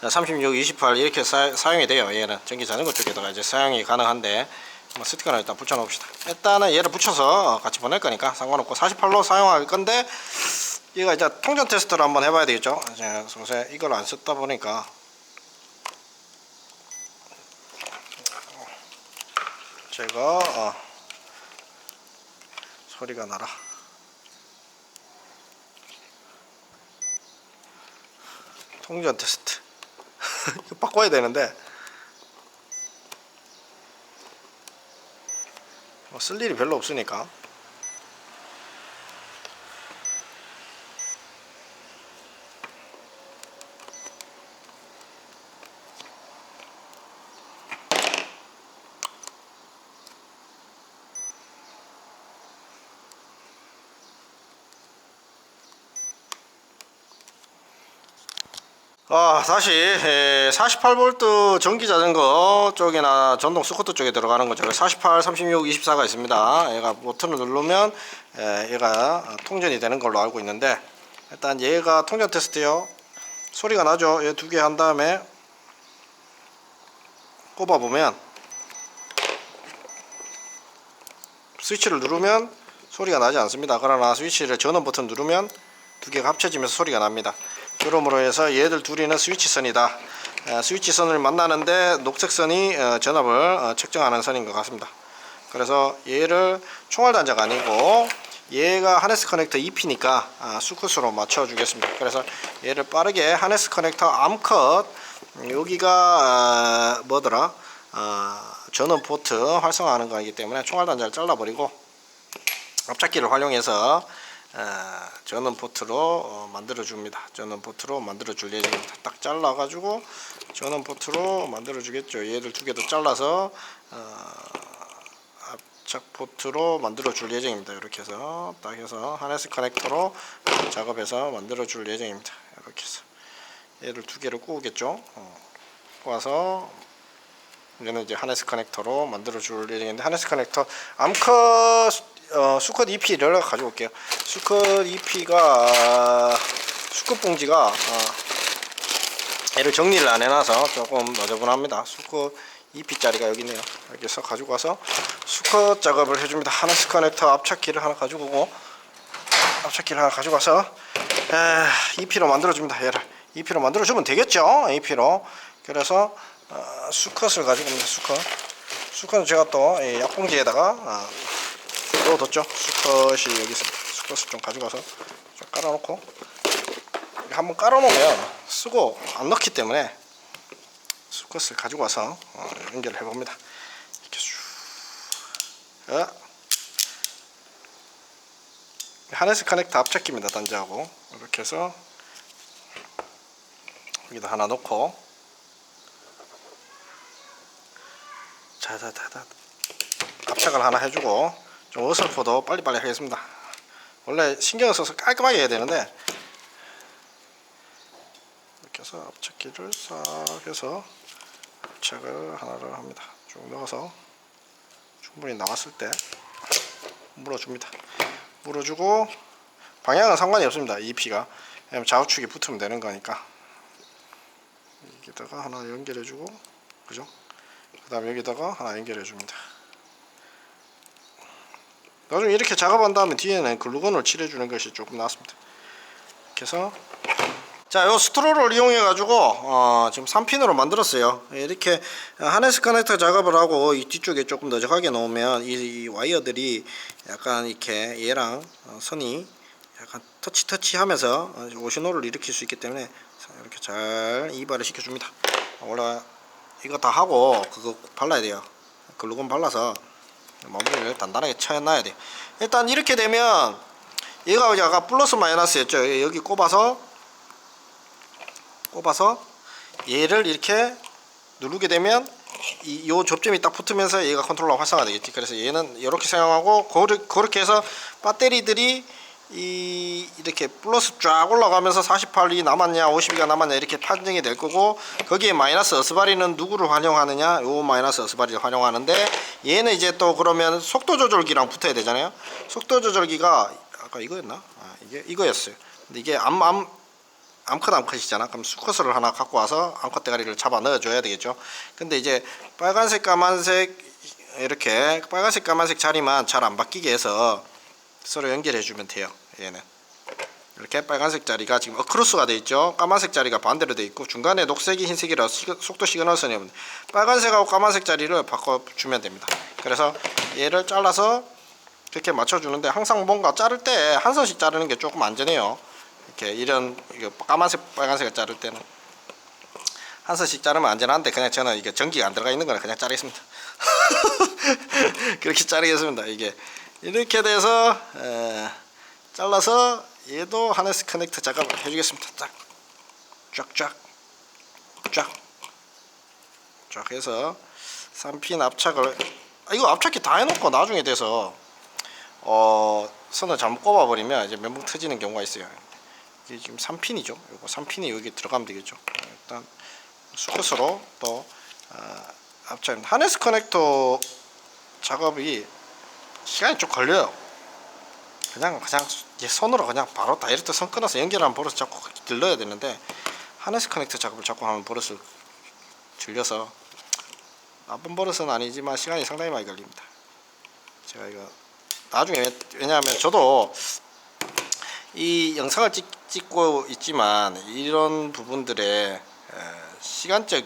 36, 28 이렇게 사용이 돼요. 얘는 전기 자전거 쪽에다가 이제 사용이 가능한데 스티커는 일단 붙여 놓읍시다. 일단은 얘를 붙여서 같이 보낼 거니까 상관없고 48로 사용할 건데, 얘가 이제 통전 테스트를 한번 해봐야 되겠죠. 이제 요새 이걸 안 썼다 보니까 제가 소리가 나라. 통전 테스트 이거 바꿔야 되는데 쓸 일이 별로 없으니까. 다시 48V 전기자전거 쪽이나 전동 스쿠터 쪽에 들어가는 거죠. 48, 36, 24가 있습니다. 얘가 버튼을 누르면 얘가 통전이 되는 걸로 알고 있는데, 일단 얘가 통전 테스트요. 소리가 나죠. 얘 두 개 한 다음에 꼽아보면 스위치를 누르면 소리가 나지 않습니다. 그러나 스위치를 전원 버튼 누르면 두 개가 합쳐지면서 소리가 납니다. 그러므로 해서 얘들 둘이는 스위치선이다. 스위치선을 만나는데 녹색선이 전압을 측정하는 선인 것 같습니다. 그래서 얘를 총알단자가 아니고 얘가 하네스 커넥터 2P니까 수컷으로 맞춰 주겠습니다. 그래서 얘를 빠르게 하네스 커넥터 암컷, 여기가 뭐더라, 전원 포트 활성화하는 거이기 때문에 총알단자를 잘라버리고 앞잡기를 활용해서 전원 포트로 만들어 줍니다. 전원 포트로 만들어 줄 예정입니다. 딱 잘라 가지고 전원 포트로 만들어 주겠죠. 얘들 두 개도 잘라서 앞착 포트로 만들어 줄 예정입니다. 이렇게 해서 딱 해서 하네스 커넥터로 작업해서 만들어 줄 예정입니다. 이렇게 해서 얘를 두 개를 꼬우겠죠. 꼬아서 얘는 이제 하네스 커넥터로 만들어 줄 예정인데, 하네스 커넥터 암컷 수컷 EP를 가지고 올게요. 수컷 EP가 수컷 봉지가 얘를 정리를 안 해놔서 조금 너저분합니다. 수컷 EP짜리가 여기 있네요. 이렇게 해서 가지고 와서 수컷 작업을 해줍니다. 하네스 커넥터 앞착기를 하나 가지고 오고, 앞착기를 하나 가지고 와서 EP로 만들어줍니다. 얘를 EP로 만들어주면 되겠죠. EP로. 그래서 수컷을 가지고 옵니다. 수컷은 제가 또 약봉지에다가 넣어뒀죠. 수컷이 여기 있습니다. 수컷을 좀 가져가서 좀 깔아놓고, 한번 깔아놓으면 쓰고 안 넣기 때문에 수컷을 가지고 와서 연결을 해봅니다. 이렇게 쭉 하네스 커넥터 앞잡기입니다. 단자하고 이렇게 해서 여기다 하나 넣고, 자자자자 압착을 하나 해주고, 좀 어설퍼도 빨리빨리 하겠습니다. 원래 신경을 써서 깔끔하게 해야 되는데, 이렇게 해서 앞착기를 싹 해서 압착을 하나를 합니다. 쭉 넣어서 충분히 나왔을 때 물어줍니다. 물어주고 방향은 상관이 없습니다. EP가 왜냐면 좌우축이 붙으면 되는 거니까. 여기다가 하나 연결해주고, 그죠? 그 다음에 여기다가 하나 연결해줍니다. 나중에 이렇게 작업한 다음에 뒤에는 글루건을 칠해주는 것이 조금 낫습니다. 이렇게 해서 자, 요 스트로를 이용해 가지고 지금 3핀으로 만들었어요. 이렇게 하네스 커넥터 작업을 하고 이 뒤쪽에 조금 너적하게 놓으면 이 와이어들이 약간 이렇게 얘랑 선이 약간 터치하면서 오션홀을 일으킬 수 있기 때문에 이렇게 잘 이발을 시켜줍니다. 원래 이거 다 하고 그거 발라야 돼요. 글루건 발라서 마무리를 단단하게 쳐놔야 돼요. 일단 이렇게 되면 얘가 아까 플러스 마이너스였죠. 여기 꼽아서 얘를 이렇게 누르게 되면 요 접점이 딱 붙으면서 얘가 컨트롤러 활성화 되겠지. 그래서 얘는 이렇게 사용하고 그렇게 해서 배터리들이 이렇게 플러스 쫙 올라가면서 48이 남았냐 52가 남았냐 이렇게 판정이 될 거고, 거기에 마이너스 어스바리는 누구를 활용하느냐, 요 마이너스 어스바리를 활용하는데, 얘는 이제 또 그러면 속도 조절기랑 붙어야 되잖아요. 속도 조절기가 아까 이거였나? 이게 이거였어요. 근데 이게 암컷이잖아. 그럼 수컷을 하나 갖고 와서 암컷 대가리를 잡아 넣어줘야 되겠죠. 근데 이제 빨간색 까만색 이렇게 빨간색 까만색 자리만 잘 안 바뀌게 해서 서로 연결해 주면 돼요. 얘는 이렇게 빨간색 자리가 지금 어크로스가 돼 있죠. 까만색 자리가 반대로 돼 있고 중간에 녹색이 흰색이라 속도 시그널선이 없는데 빨간색하고 까만색 자리를 바꿔 주면 됩니다. 그래서 얘를 잘라서 이렇게 맞춰 주는데, 항상 뭔가 자를 때 한 선씩 자르는 게 조금 안전해요. 이렇게 이런 까만색 빨간색을 자를 때는 한 선씩 자르면 안전한데, 그냥 저는 이게 전기가 안 들어가 있는 거는 그냥 자르겠습니다. 그렇게 자르겠습니다. 이게 이렇게 돼서 잘라서 얘도 하네스 커넥터 작업을 해주겠습니다. 쫙 해서 3핀 압착을, 이거 압착기 다 해놓고 나중에 돼서 선을 잘못 꼽아버리면 이제 면봉 터지는 경우가 있어요. 이게 지금 3핀이죠. 요거 3핀이 여기 들어가면 되겠죠. 일단 수컷으로 또 압착. 하네스 커넥터 작업이 시간이 좀 걸려요. 그냥 손으로 그냥 바로 다이렉트 선 끊어서 연결하는 버릇을 자꾸 들러야 되는데, 하네스 커넥터 작업을 자꾸 하면 버릇을 들려서, 나쁜 버릇은 아니지만 시간이 상당히 많이 걸립니다. 제가 이거 나중에, 왜냐하면 저도 이 영상을 찍고 있지만 이런 부분들에 시간적으로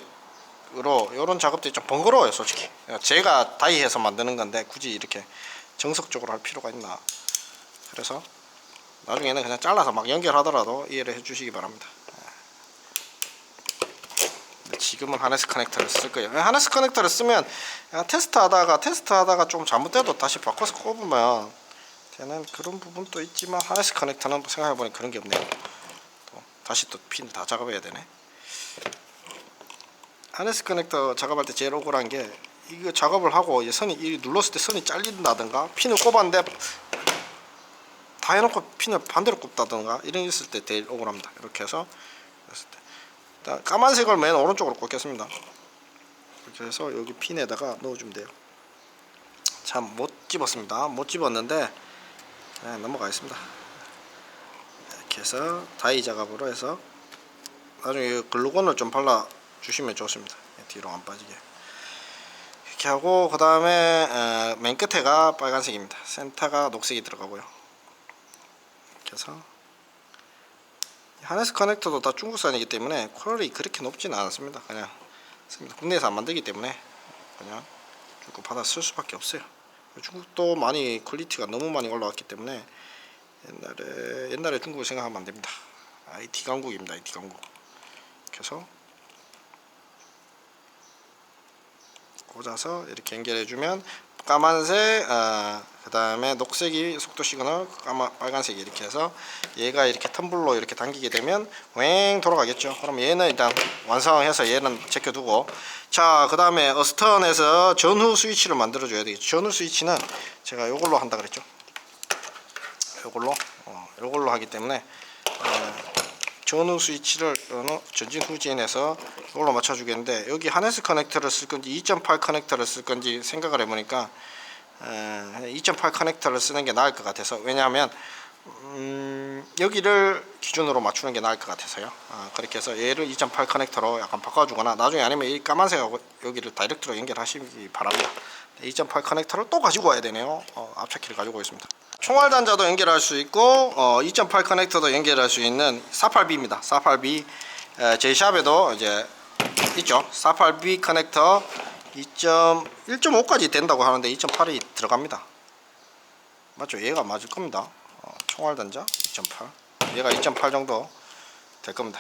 이런 작업들이 좀 번거로워요, 솔직히. 제가 다이해서 만드는 건데 굳이 이렇게 정석적으로 할 필요가 있나. 그래서 나중에는 그냥 잘라서 막 연결하더라도 이해를 해주시기 바랍니다. 지금은 하네스 커넥터를 쓸 거예요. 하네스 커넥터를 쓰면 테스트하다가 좀 잘못돼도 다시 바꿔서 꼽으면 되는 그런 부분도 있지만, 하네스 커넥터는 생각해보니 그런 게 없네요. 또 다시 또 핀을 다 작업해야 되네. 하네스 커넥터 작업할 때 제일 억울한 게, 이거 작업을 하고 선이 눌렀을 때 선이 잘린다든가, 핀을 꼽았는데 다 해놓고 핀을 반대로 꼽다든가 이런 게 있을 때 제일 억울합니다. 이렇게 해서 일단 까만색을 맨 오른쪽으로 꽂겠습니다. 이렇게 해서 여기 핀에다가 넣어주면 돼요. 참 못 집었습니다. 못 집었는데 넘어가겠습니다. 이렇게 해서 다이 작업으로 해서 나중에 글루건을 좀 발라 주시면 좋습니다. 뒤로 안 빠지게. 이렇게 하고, 그 다음에 맨 끝에가 빨간색입니다. 센터가 녹색이 들어가고요. 이렇게 해서 하네스 커넥터도 다 중국산이기 때문에 퀄리티 그렇게 높지는 않습니다. 그냥 국내에서 안 만들기 때문에 그냥 중국 받아 쓸 수밖에 없어요. 중국도 많이 퀄리티가 너무 많이 올라왔기 때문에 옛날에 중국을 생각하면 안 됩니다. IT 강국입니다. IT 강국. 이렇게 해서 꽂아서 이렇게 연결해주면 까만색, 그 다음에 녹색이 속도 시그널, 빨간색이 이렇게 해서 얘가 이렇게 텀블러 이렇게 당기게 되면 왱 돌아가겠죠. 그럼 얘는 일단 완성해서 얘는 제껴두고, 자, 그 다음에 어스턴에서 전후 스위치를 만들어 줘야 되겠죠. 전후 스위치는 제가 요걸로 한다 그랬죠. 요걸로 하기 때문에 전후 스위치를 전진 후진해서 이걸로 맞춰주겠는데, 여기 하네스 커넥터를 쓸 건지 2.8 커넥터를 쓸 건지 생각을 해보니까 2.8 커넥터를 쓰는 게 나을 것 같아서. 왜냐하면 여기를 기준으로 맞추는 게 나을 것 같아서요. 그렇게 해서 얘를 2.8 커넥터로 약간 바꿔주거나 나중에 아니면 이 까만색하고 여기를 다이렉트로 연결하시기 바랍니다. 2.8 커넥터를 또 가지고 와야 되네요. 앞차키를 가지고 있습니다. 총알 단자도 연결할 수 있고 2.8 커넥터도 연결할 수 있는 48B입니다. 48B 제 샵에도 이제 있죠. 48B 커넥터 1.5까지 된다고 하는데 2.8이 들어갑니다. 맞죠? 얘가 맞을 겁니다. 총알 단자 2.8 얘가 2.8 정도 될 겁니다.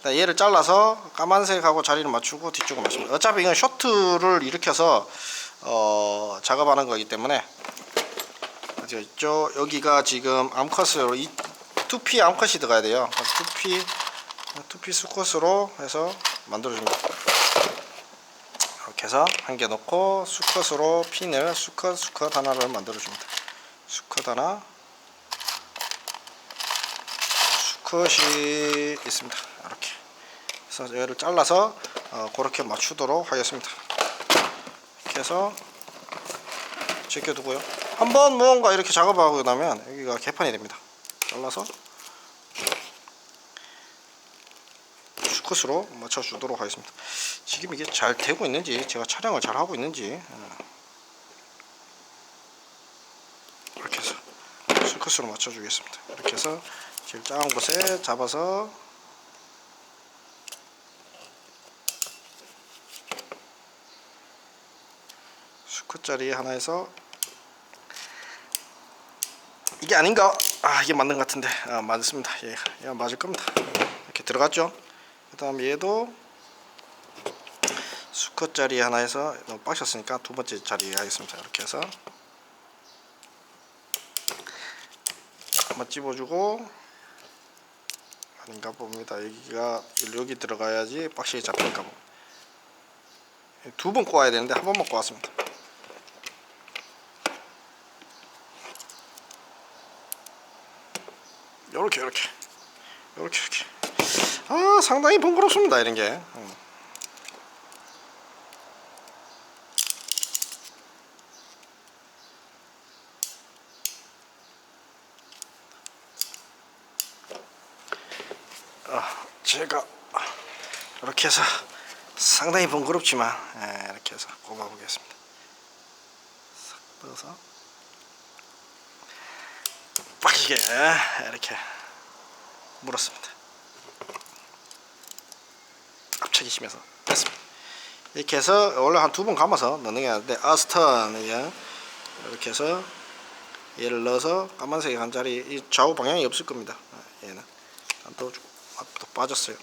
얘를 잘라서 까만색하고 자리를 맞추고 뒤쪽을 맞춥니다. 어차피 이건 쇼트를 일으켜서 작업하는 거기 때문에 있죠. 여기가 지금 암컷으로 2P 암컷이 들어가야 돼요. 2P 수컷으로 해서 만들어줍니다. 이렇게 해서 한 개 넣고 수컷으로 핀을 수컷 하나를 만들어줍니다. 수컷 하나 수컷이 있습니다. 이렇게 그래서 얘를 잘라서 그렇게 맞추도록 하겠습니다. 이렇게 해서 제껴두고요. 한번 무언가 이렇게 작업하고 나면 여기가 개판이 됩니다. 잘라서 수컷으로 맞춰주도록 하겠습니다. 지금 이게 잘 되고 있는지 제가 촬영을 잘 하고 있는지 이렇게 해서 수컷으로 맞춰주겠습니다. 이렇게 해서 제일 작은 곳에 잡아서 수컷짜리 하나에서 이게 아닌가? 이게 맞는 것 같은데 맞습니다. 얘가 맞을 겁니다. 이렇게 들어갔죠. 그 다음 얘도 수컷짜리 하나에서 너무 빡셨으니까 두 번째 자리 하겠습니다. 이렇게 해서 한번 집어주고 아닌가 봅니다. 여기가 여기 들어가야지 빡시게 잡힐까 보. 두 번 꼬아야 되는데 한 번만 꼬았습니다. 요렇게 상당히 번거롭습니다 이런 게. 제가 이렇게 해서 상당히 번거롭지만 이렇게 해서 꼽아 보겠습니다. 싹 넣어서 빡시게 이렇게 물었습니다. 앞차기 심해서 됐습니다. 이렇게 해서 원래 한 두 번 감아서 넣는 게 아닌데 아스턴 이렇게 해서 얘를 넣어서 까만색이 한 자리 이 좌우 방향이 없을 겁니다. 얘는 또 빠졌어요.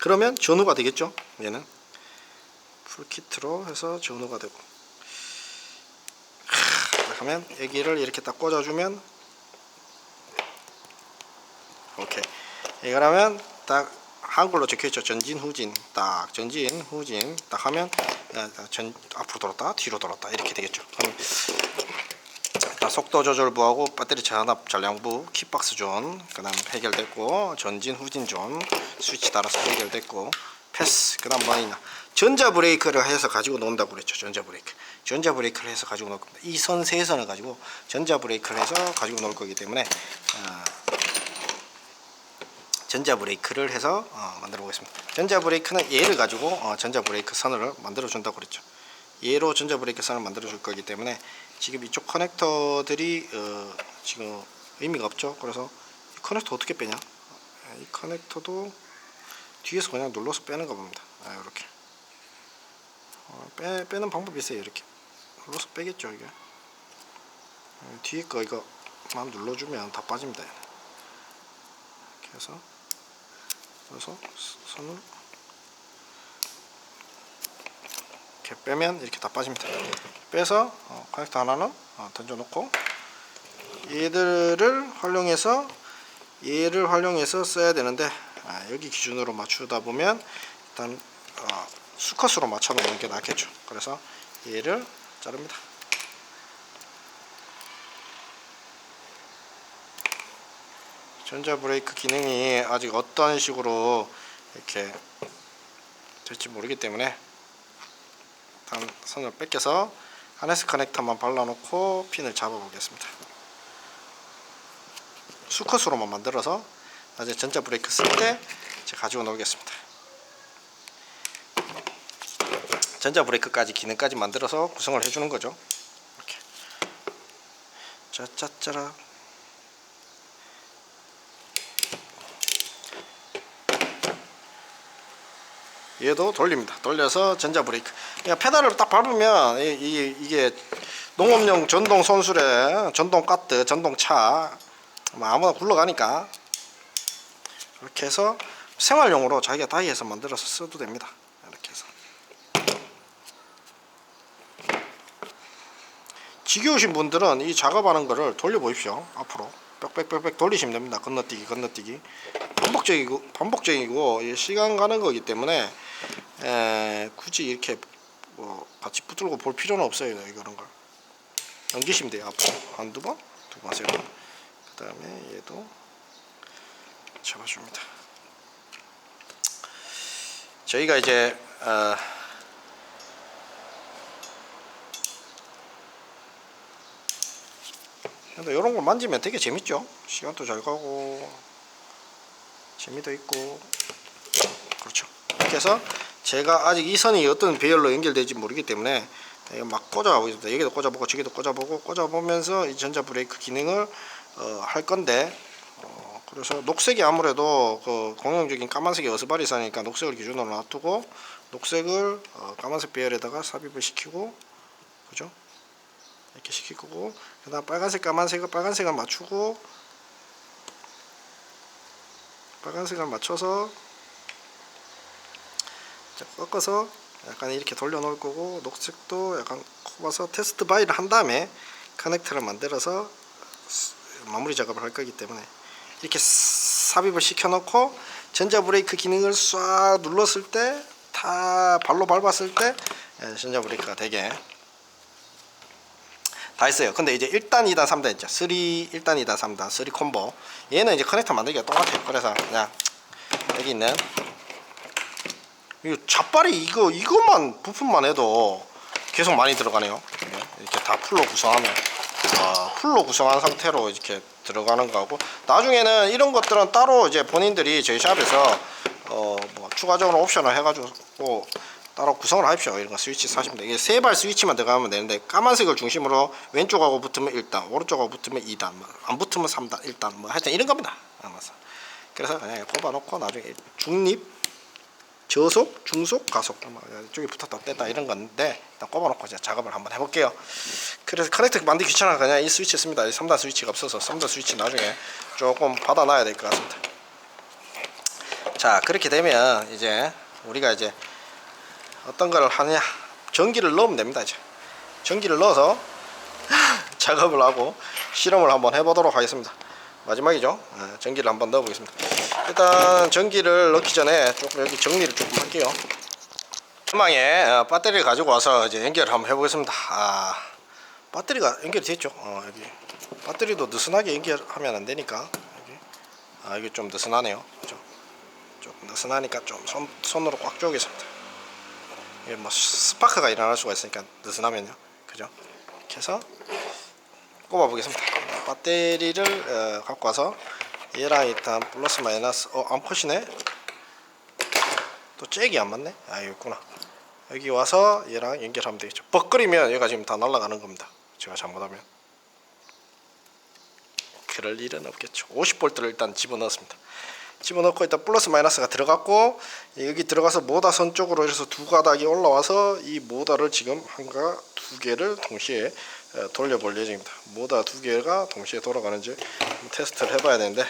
그러면 전후가 되겠죠. 얘는 풀키트로 해서 전후가 되고 하면 여기를 이렇게 딱 꽂아주면 오케이. 이거라면 딱 한글로 적혀있죠. 전진 후진 딱 전진 후진 딱 하면 앞으로 돌았다 뒤로 돌았다 이렇게 되겠죠. 그럼 속도 조절부하고 배터리 전압 전량부 킥박스 존 그다음 해결됐고 전진 후진 존 스위치 달아서 해결됐고 패스 그다음 뭐 있나 전자 브레이크를 해서 가지고 논다고 그랬죠. 전자 브레이크를 해서 가지고 놀 겁니다. 이 선 세 선을 가지고 전자 브레이크를 해서 가지고 놀 거기 때문에 전자 브레이크를 해서 만들어 보겠습니다. 전자 브레이크는 얘를 가지고 전자 브레이크 선을 만들어 준다고 그랬죠. 얘로 전자 브레이크 선을 만들어 줄 거기 때문에 지금 이쪽 커넥터들이 지금 의미가 없죠. 그래서 이 커넥터 어떻게 빼냐? 이 커넥터도 뒤에서 그냥 눌러서 빼는 거 봅니다. 이렇게 빼는 방법이 있어요. 이렇게 눌러서 빼겠죠. 이게 뒤에 거 이거만 눌러주면 다 빠집니다. 이렇게 해서 그래서 선을 이렇게 빼면 이렇게 다 빠집니다. 빼서 커넥터 하나는 던져 놓고 얘를 활용해서 써야 되는데 여기 기준으로 맞추다 보면 일단 수컷으로 맞춰 놓는 게 낫겠죠. 그래서 얘를 자릅니다. 전자 브레이크 기능이 아직 어떤 식으로 이렇게 될지 모르기 때문에 일단 선을 뺏겨서 하네스 커넥터만 발라놓고 핀을 잡아보겠습니다. 수컷으로만 만들어서 나중에 전자 브레이크 쓸 때 제가 가지고 놀겠습니다. 전자 브레이크까지 기능까지 만들어서 구성을 해주는 거죠. 이렇게 짜짜짜라. 얘도 돌립니다. 돌려서 전자 브레이크. 그러니까 페달을 딱 밟으면 이게 농업용 전동 손수레, 전동 카트, 전동차 뭐 아무나 굴러가니까 이렇게 해서 생활용으로 자기가 다이해서 만들어서 써도 됩니다. 이렇게 해서 지겨우신 분들은 이 작업하는 거를 돌려보십시오. 앞으로 빽빽빽빽 돌리시면 됩니다. 건너뛰기 건너뛰기 반복적이고 시간 가는 거기 때문에 굳이 이렇게 뭐 같이 붙들고 볼 필요는 없어요. 이런 걸 넘기시면 돼요. 앞으로 한두 번, 두 번, 세 번. 그 다음에 얘도 잡아줍니다. 저희가 이제 근데 이런 걸 만지면 되게 재밌죠. 시간도 잘 가고 재미도 있고 그렇죠. 이렇게 해서 제가 아직 이 선이 어떤 배열로 연결될지 모르기 때문에 막 꽂아가고 있습니다. 여기도 꽂아보고 저기도 꽂아보고 꽂아보면서 이 전자 브레이크 기능을 할 건데 그래서 녹색이 아무래도 그 공용적인 까만색이 어스바리 사니까 녹색을 기준으로 놔두고 녹색을 까만색 배열에다가 삽입을 시키고 그죠? 이렇게 시킬 거고 그다음 빨간색 빨간색을 맞추고 빨간색을 맞춰서 꺾어서 약간 이렇게 돌려 놓을 거고 녹색도 약간 꼽아서 테스트 바이를 한 다음에 커넥터를 만들어서 마무리 작업을 할 거기 때문에 이렇게 삽입을 시켜 놓고 전자 브레이크 기능을 쏴 눌렀을 때 다 발로 밟았을 때 전자 브레이크가 되게 다 했어요. 근데 이제 1단, 2단, 3단 있죠. 3, 1단, 2단, 3단, 3 콤보. 얘는 이제 커넥터 만들기가 똑같아요. 그래서 그냥 여기 있는 이 잡발이 이것만 부품만 해도 계속 많이 들어가네요. 이렇게 다 풀로 구성하면 풀로 구성한 상태로 이렇게 들어가는 거고 나중에는 이런 것들은 따로 이제 본인들이 저희 샵에서 뭐 추가적으로 옵션을 해가지고 따로 구성을 하십시오. 이런 거 스위치 사시면 돼요. 이게 세 발 스위치만 들어가면 되는데 까만색을 중심으로 왼쪽하고 붙으면 1단, 오른쪽하고 붙으면 2단, 안 붙으면 3단, 1단 뭐 하여튼 이런 겁니다. 그래서 그냥 꼽아놓고 나중에 중립, 저속, 중속, 가속 쪽에 붙었다 뗐다 이런 건데 일단 꼽아놓고 이제 작업을 한번 해볼게요. 그래서 커넥터 만들기 귀찮아 그냥 이 스위치 씁니다. 3단 스위치가 없어서 3단 스위치 나중에 조금 받아놔야 될 것 같습니다. 자 그렇게 되면 이제 우리가 이제 어떤 거를 하느냐 전기를 넣으면 됩니다. 이제 전기를 넣어서 작업을 하고 실험을 한번 해보도록 하겠습니다. 마지막이죠. 전기를 한번 넣어 보겠습니다. 일단 전기를 넣기 전에 조금 여기 정리를 조금 할게요. 전망에 배터리를 가지고 와서 이제 연결을 한번 해보겠습니다. 배터리가 연결이 됐죠. 여기 배터리도 느슨하게 연결하면 안 되니까 여기 이게 좀 느슨하네요. 그죠? 조금 느슨하니까 좀 손으로 꽉 조겠습니다. 이게 뭐 스파크가 일어날 수가 있으니까 느슨하면요. 그죠? 이렇게 해서 꼽아 보겠습니다. 배터리를 갖고 와서 얘랑 일단 플러스 마이너스 안 퍼시네. 또 잭이 안 맞네. 여기 있구나. 여기 와서 얘랑 연결하면 되겠죠. 벅거리면 얘가 지금 다 날아가는 겁니다. 제가 잘못하면 그럴 일은 없겠죠. 50V를 일단 집어넣었습니다. 집어넣고 일단 플러스 마이너스가 들어갔고 여기 들어가서 모다 선 쪽으로 해서 두 가닥이 올라와서 이 모다를 지금 한가 두 개를 동시에 돌려볼 예정입니다. 모다 두 개가 동시에 돌아가는지 테스트를 해봐야 되는데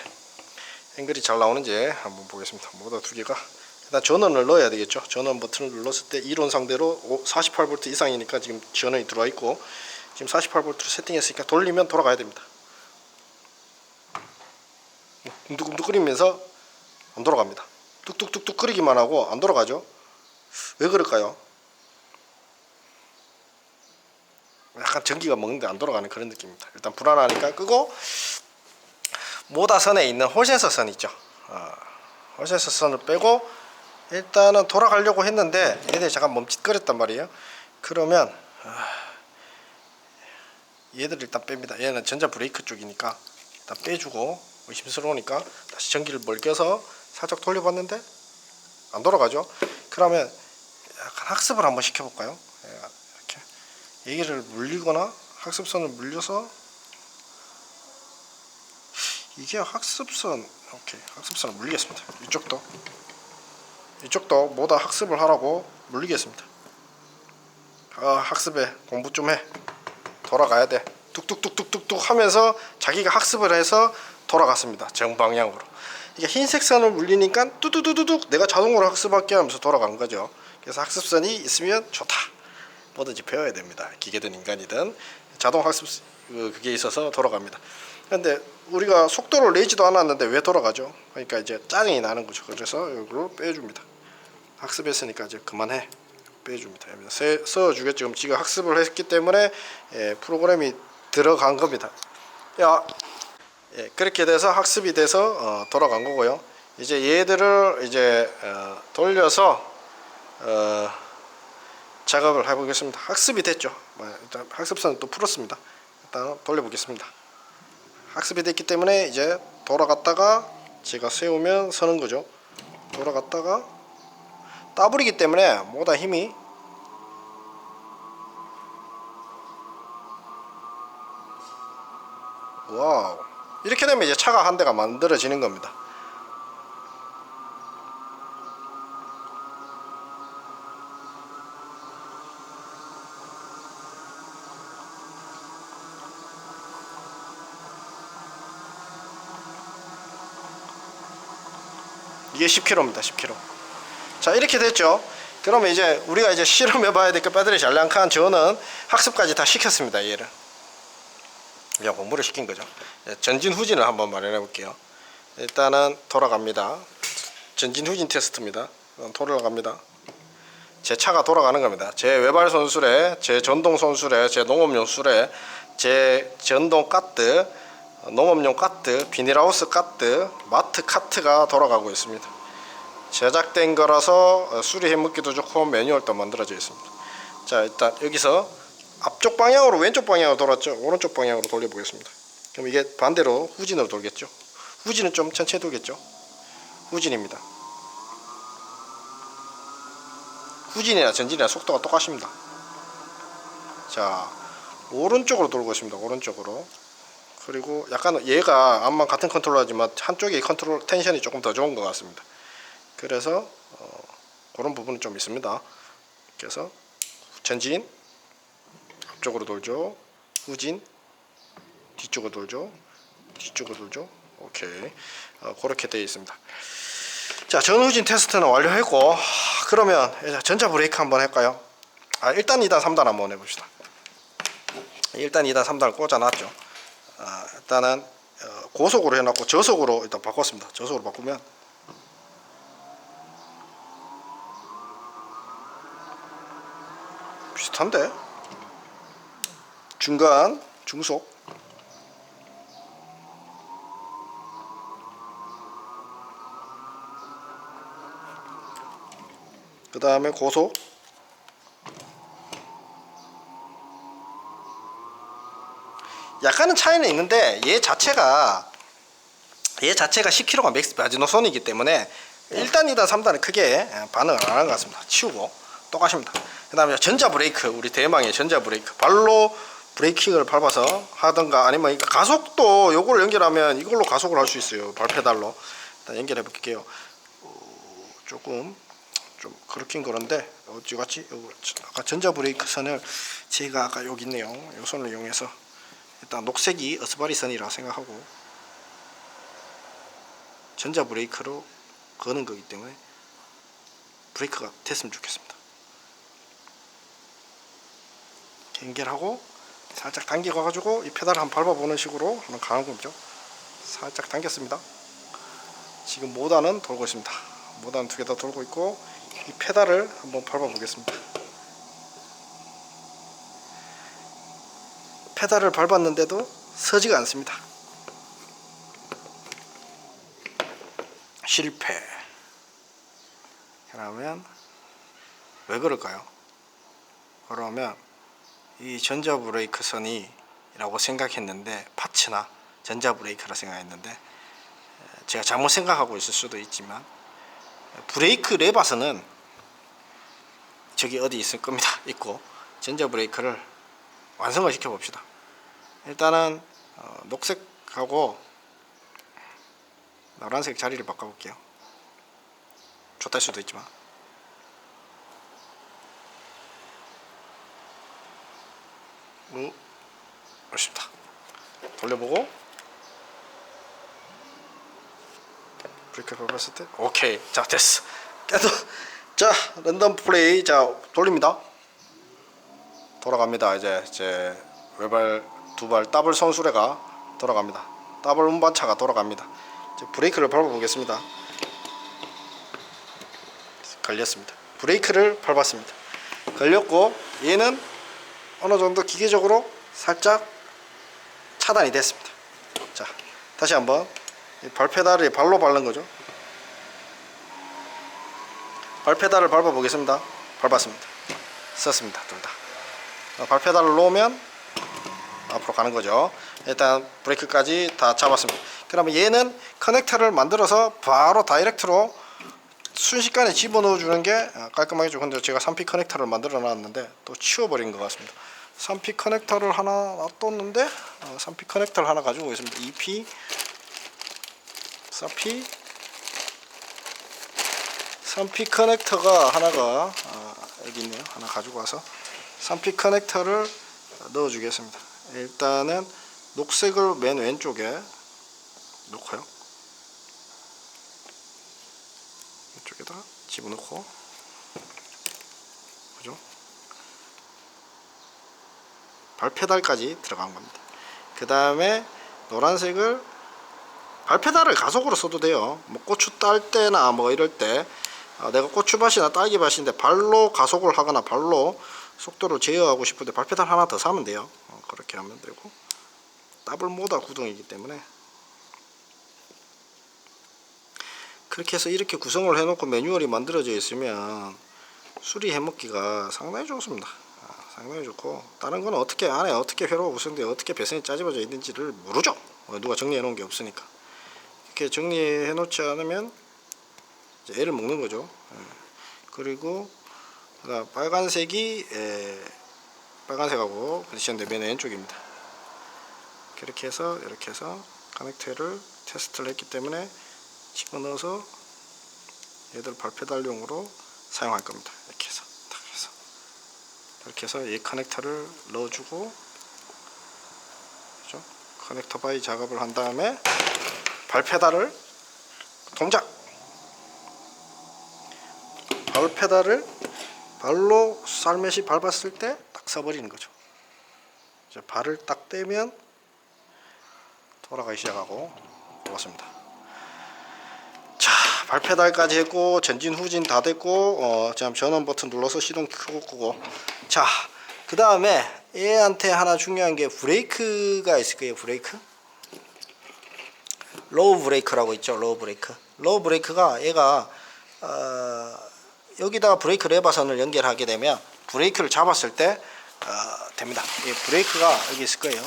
앵글이 잘 나오는지 한번 보겠습니다. 모다 두 개가 일단 전원을 넣어야 되겠죠. 전원 버튼을 눌렀을 때 이론상대로 48V 이상이니까 지금 전원이 들어와 있고 지금 48V로 세팅했으니까 돌리면 돌아가야 됩니다. 둥둑둥둑 끓이면서 안 돌아갑니다. 뚝뚝뚝뚝 끓이기만 하고 안 돌아가죠. 왜 그럴까요? 약간 전기가 먹는데 안 돌아가는 그런 느낌입니다. 일단 불안하니까 끄고 모다선에 있는 홀센서 선 있죠. 홀센서 선을 빼고 일단은 돌아가려고 했는데 얘들이 잠깐 멈칫거렸단 말이에요. 그러면 얘들 일단 뺍니다. 얘는 전자 브레이크 쪽이니까 일단 빼주고, 의심스러우니까 다시 전기를 멀겨서 살짝 돌려봤는데 안 돌아가죠. 그러면 약간 학습을 한번 시켜볼까요? 이렇게 얘기를 물리거나 학습선을 물려서, 이게 학습선, 오케이, 학습선을 물리겠습니다. 이쪽도 뭐다 학습을 하라고 물리겠습니다. 학습해, 공부 좀 해, 돌아가야 돼. 뚝뚝뚝뚝뚝뚝 하면서 자기가 학습을 해서 돌아갔습니다. 정방향으로. 이게 흰색 선을 물리니까 뚜두두두둑 내가 자동으로 학습할게 하면서 돌아간 거죠. 그래서 학습선이 있으면 좋다. 뭐든지 배워야 됩니다. 기계든 인간이든 자동 학습 그게 있어서 돌아갑니다. 근데 우리가 속도를 내지도 않았는데 왜 돌아가죠? 그러니까 이제 짜증이 나는 거죠. 그래서 이걸 빼줍니다. 학습했으니까 이제 그만해, 빼줍니다. 써주겠죠. 지금 지가 학습을 했기 때문에 프로그램이 들어간 겁니다. 그렇게 돼서 학습이 돼서 돌아간 거고요. 이제 얘들을 이제 돌려서 작업을 해보겠습니다. 학습이 됐죠. 일단 학습선을 또 풀었습니다. 일단 돌려보겠습니다. 학습이 됐기 때문에 이제 돌아갔다가 제가 세우면 서는 거죠. 돌아갔다가 따블이기 때문에 뭐다 힘이 와우, 이렇게 되면 이제 차가 한 대가 만들어지는 겁니다. 이게 10km입니다. 10km. 자, 이렇게 됐죠. 그러면 이제 우리가 이제 실험해 봐야 될 게, 배터리 잔량칸 저는 학습까지 다 시켰습니다. 얘를 그냥 공부를 시킨 거죠. 전진 후진을 한번 마련해 볼게요. 일단은 돌아갑니다. 전진 후진 테스트입니다. 돌아갑니다. 제 차가 돌아가는 겁니다. 제 외발 손수레, 제 전동 손수레, 제 농업용 수레, 제 전동 카트, 농업용 카트, 비닐하우스 카트, 마트 카트가 돌아가고 있습니다. 제작된 거라서 수리해 먹기도 좋고 매뉴얼도 만들어져 있습니다. 자, 일단 여기서 앞쪽 방향으로 왼쪽 방향으로 돌았죠. 오른쪽 방향으로 돌려보겠습니다. 그럼 이게 반대로 후진으로 돌겠죠. 후진은 좀 천천히 돌겠죠. 후진입니다. 후진이나 전진이나 속도가 똑같습니다. 자, 오른쪽으로 돌고 있습니다. 오른쪽으로. 그리고 약간 얘가 암만 같은 컨트롤러지만 한쪽의 컨트롤 텐션이 조금 더 좋은 것 같습니다. 그래서 그런 부분은 좀 있습니다. 그래서 전진 앞쪽으로 돌죠. 후진 뒤쪽으로 돌죠. 뒤쪽으로 돌죠. 오케이. 그렇게 되어 있습니다. 자, 전후진 테스트는 완료했고, 그러면 전자 브레이크 한번 할까요? 1단, 2단, 3단 한번 해봅시다. 1단, 2단, 3단을 꽂아놨죠. 일단은 고속으로 해놨고 저속으로 일단 바꿨습니다. 저속으로 바꾸면 비슷한데? 중간, 중속. 그 다음에 고속. 약간은 차이는 있는데 얘 자체가 10km가 맥스 마지노선이기 때문에 1단, 2단, 3단은 크게 반응을 안 하는 것 같습니다. 치우고 똑같습니다. 그 다음에 전자 브레이크, 우리 대망의 전자 브레이크, 발로 브레이킹을 밟아서 하던가 아니면 가속도 요거를 연결하면 이걸로 가속을 할 수 있어요. 발페달로. 일단 연결해 볼게요. 조금 좀 그렇긴 그런데 어찌같이 아까 전자 브레이크 선을 제가 아까 여기 있네요. 요 선을 이용해서 일단 녹색이 어스바리 선이라고 생각하고 전자 브레이크로 거는 거기 때문에 브레이크가 됐으면 좋겠습니다. 연결하고 살짝 당겨 가지고 이 페달을 한번 밟아보는 식으로 한번 가는 거죠. 살짝 당겼습니다. 지금 모단은 돌고 있습니다. 모단 두 개 다 돌고 있고 이 페달을 한번 밟아 보겠습니다. 페달을 밟았는데도 서지가 않습니다. 실패. 그러면 왜 그럴까요? 그러면 이 전자 브레이크 선이라고 생각했는데 파츠나 전자 브레이크라 생각했는데 제가 잘못 생각하고 있을 수도 있지만 브레이크 레버선은 저기 어디 있을 겁니다. 있고 전자 브레이크를 완성을 시켜 봅시다. 일단은 녹색하고 노란색 자리를 바꿔 볼게요. 좋다 할 수도 있지만 아쉽다. 돌려보고 브레이크 밟았을 때 오케이. 자 됐어. 자 랜덤 플레이. 자 돌립니다. 돌아갑니다. 이제 외발 두발 더블 손수레가 돌아갑니다. 더블 운반차가 돌아갑니다. 이제 브레이크를 밟아 보겠습니다. 걸렸습니다. 브레이크를 밟았습니다. 걸렸고 얘는 어느 정도 기계적으로 살짝 차단이 됐습니다. 자 다시 한번 발 페달을 발로 밟는 거죠. 발 페달을 밟아 보겠습니다. 밟았습니다. 썼습니다. 둘 다. 발 페달을 놓으면 앞으로 가는 거죠. 일단 브레이크까지 다 잡았습니다. 그러면 얘는 커넥터를 만들어서 바로 다이렉트로 순식간에 집어넣어 주는 게 깔끔하겠죠. 근데 제가 3P 커넥터를 만들어 놨는데 또 치워버린 것 같습니다. 3P 커넥터를 하나 놔뒀는데 3P 커넥터를 하나 가지고 있습니다. 2P 4P 3P 커넥터가 하나가 여기 있네요. 하나 가지고 와서 3P 커넥터를 넣어 주겠습니다. 일단은 녹색을 맨 왼쪽에 놓고요. 이쪽에다 집어넣고, 그죠? 발 페달까지 들어간 겁니다. 그 다음에 노란색을 발 페달을 가속으로 써도 돼요. 뭐 고추 딸 때나 뭐 이럴 때 내가 고추밭이나 딸기밭인데 발로 가속을 하거나 발로 속도를 제어하고 싶을 때 발 페달 하나 더 사면 돼요. 그렇게 하면 되고, 더블 모다 구동이기 때문에 그렇게 해서 이렇게 구성을 해놓고 매뉴얼이 만들어져 있으면 수리 해먹기가 상당히 좋습니다. 상당히 좋고, 다른 건 어떻게 안에 어떻게 회로가 구성되어 어떻게 배선이 짜집어져 있는지를 모르죠. 누가 정리해 놓은 게 없으니까. 이렇게 정리해 놓지 않으면 이제 애를 먹는 거죠. 그리고 빨간색이 빨간색하고 부딪혔는데 맨 왼쪽입니다. 이렇게 해서 커넥터를 테스트를 했기 때문에 집어넣어서 얘들 발페달용으로 사용할 겁니다. 이렇게 해서 딱 해서 이렇게 해서 이 커넥터를 넣어주고, 그죠? 커넥터 바이 작업을 한 다음에 발페달을 동작. 발페달을 발로 살며시 밟았을 때 딱 서버리는 거죠. 이제 발을 딱 떼면 돌아가기 시작하고 그렇습니다. 자, 발페달까지 했고 전진 후진 다 됐고 지금 전원 버튼 눌러서 시동 끄고 자, 그 다음에 얘한테 하나 중요한 게 브레이크가 있을 거예요. 브레이크, 로우 브레이크라고 있죠. 로우 브레이크. 로우 브레이크가 얘가 여기다가 브레이크 레버선을 연결하게 되면 브레이크를 잡았을 때 됩니다. 이 브레이크가 여기 있을 거예요.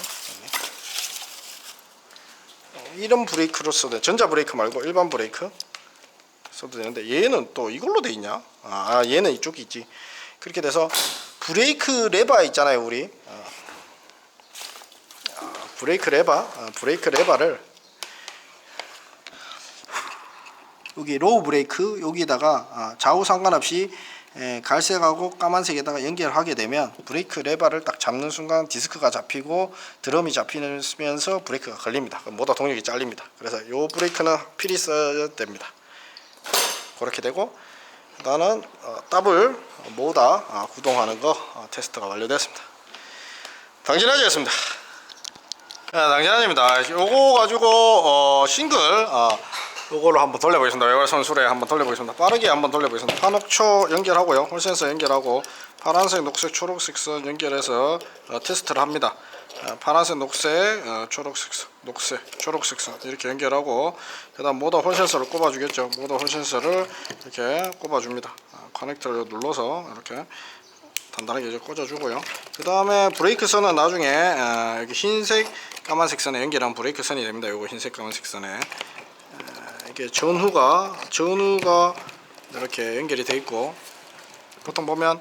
이런 브레이크로 써도, 전자 브레이크 말고 일반 브레이크 써도 되는데, 얘는 또 이걸로 돼 있냐? 얘는 이쪽이 있지. 그렇게 돼서 브레이크 레버 있잖아요, 우리. 브레이크 레버를 여기 로우 브레이크 여기다가 좌우 상관없이 갈색하고 까만색에다가 연결하게 되면 브레이크 레버를 딱 잡는 순간 디스크가 잡히고 드럼이 잡히면서 브레이크가 걸립니다. 모터 동력이 잘립니다. 그래서 이 브레이크는 필히 써야 됩니다. 그렇게 되고, 나는 더블 모다 구동하는 거 테스트가 완료됐습니다. 당진아지였습니다. 당진아지입니다. 요거 가지고 싱글 요걸로 한번 돌려보겠습니다. 외발선 수레 한번 돌려보겠습니다. 빠르게 한번 돌려보겠습니다. 판옥초 연결하고요, 홀센서 연결하고 파란색, 녹색, 초록색 선 연결해서 테스트를 합니다. 파란색, 녹색, 초록색, 녹색, 초록색 선 이렇게 연결하고 그다음 모더 홀센서를 꼽아주겠죠. 모더 홀센서를 이렇게 꼽아줍니다. 커넥터를 눌러서 이렇게 단단하게 이제 꽂아주고요. 그 다음에 브레이크 선은 나중에 여기 흰색, 까만색 선에 연결한 브레이크 선이 됩니다. 요거 흰색, 까만색 선에 이게 전후가 이렇게 연결이 되어 있고 보통 보면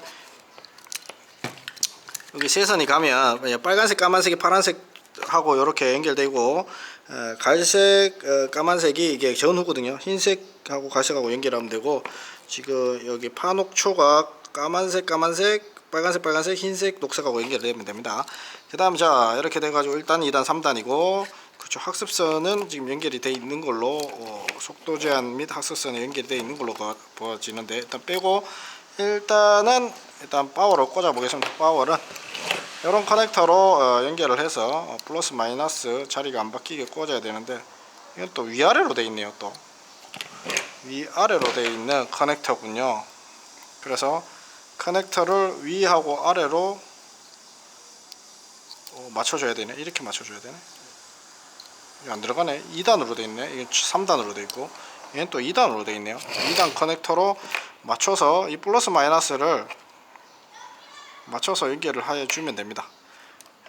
여기 세 선이 가면 빨간색, 까만색이 파란색 하고 이렇게 연결되고 갈색, 까만색이 이게 전후거든요. 흰색하고 갈색하고 연결하면 되고 지금 여기 파녹초가 까만색, 빨간색, 흰색, 녹색하고 연결되면 됩니다. 그 다음 자 이렇게 돼가지고 1단, 2단, 3단이고 그렇죠. 학습선은 지금 연결이 되어 있는 걸로 속도 제한 및 학습선이 연결이 되어 있는 걸로 보여지는데 일단 빼고 일단 파워를 꽂아 보겠습니다. 파워는 이런 커넥터로 연결을 해서 플러스 마이너스 자리가 안 바뀌게 꽂아야 되는데 이건 또 위아래로 되어 있네요. 또 위아래로 되어 있는 커넥터군요. 그래서 커넥터를 위하고 아래로 맞춰줘야 되네. 이렇게 맞춰줘야 되네. 이거 안 들어가네. 2단으로 되어 있네. 이게 3단으로 되어 있고 얘는 또 2단으로 되어 있네요. 2단 커넥터로 맞춰서 이 플러스 마이너스를 맞춰서 연결을 해 주면 됩니다.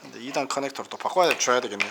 근데 2단 커넥터로 또 바꿔줘야 되겠네요.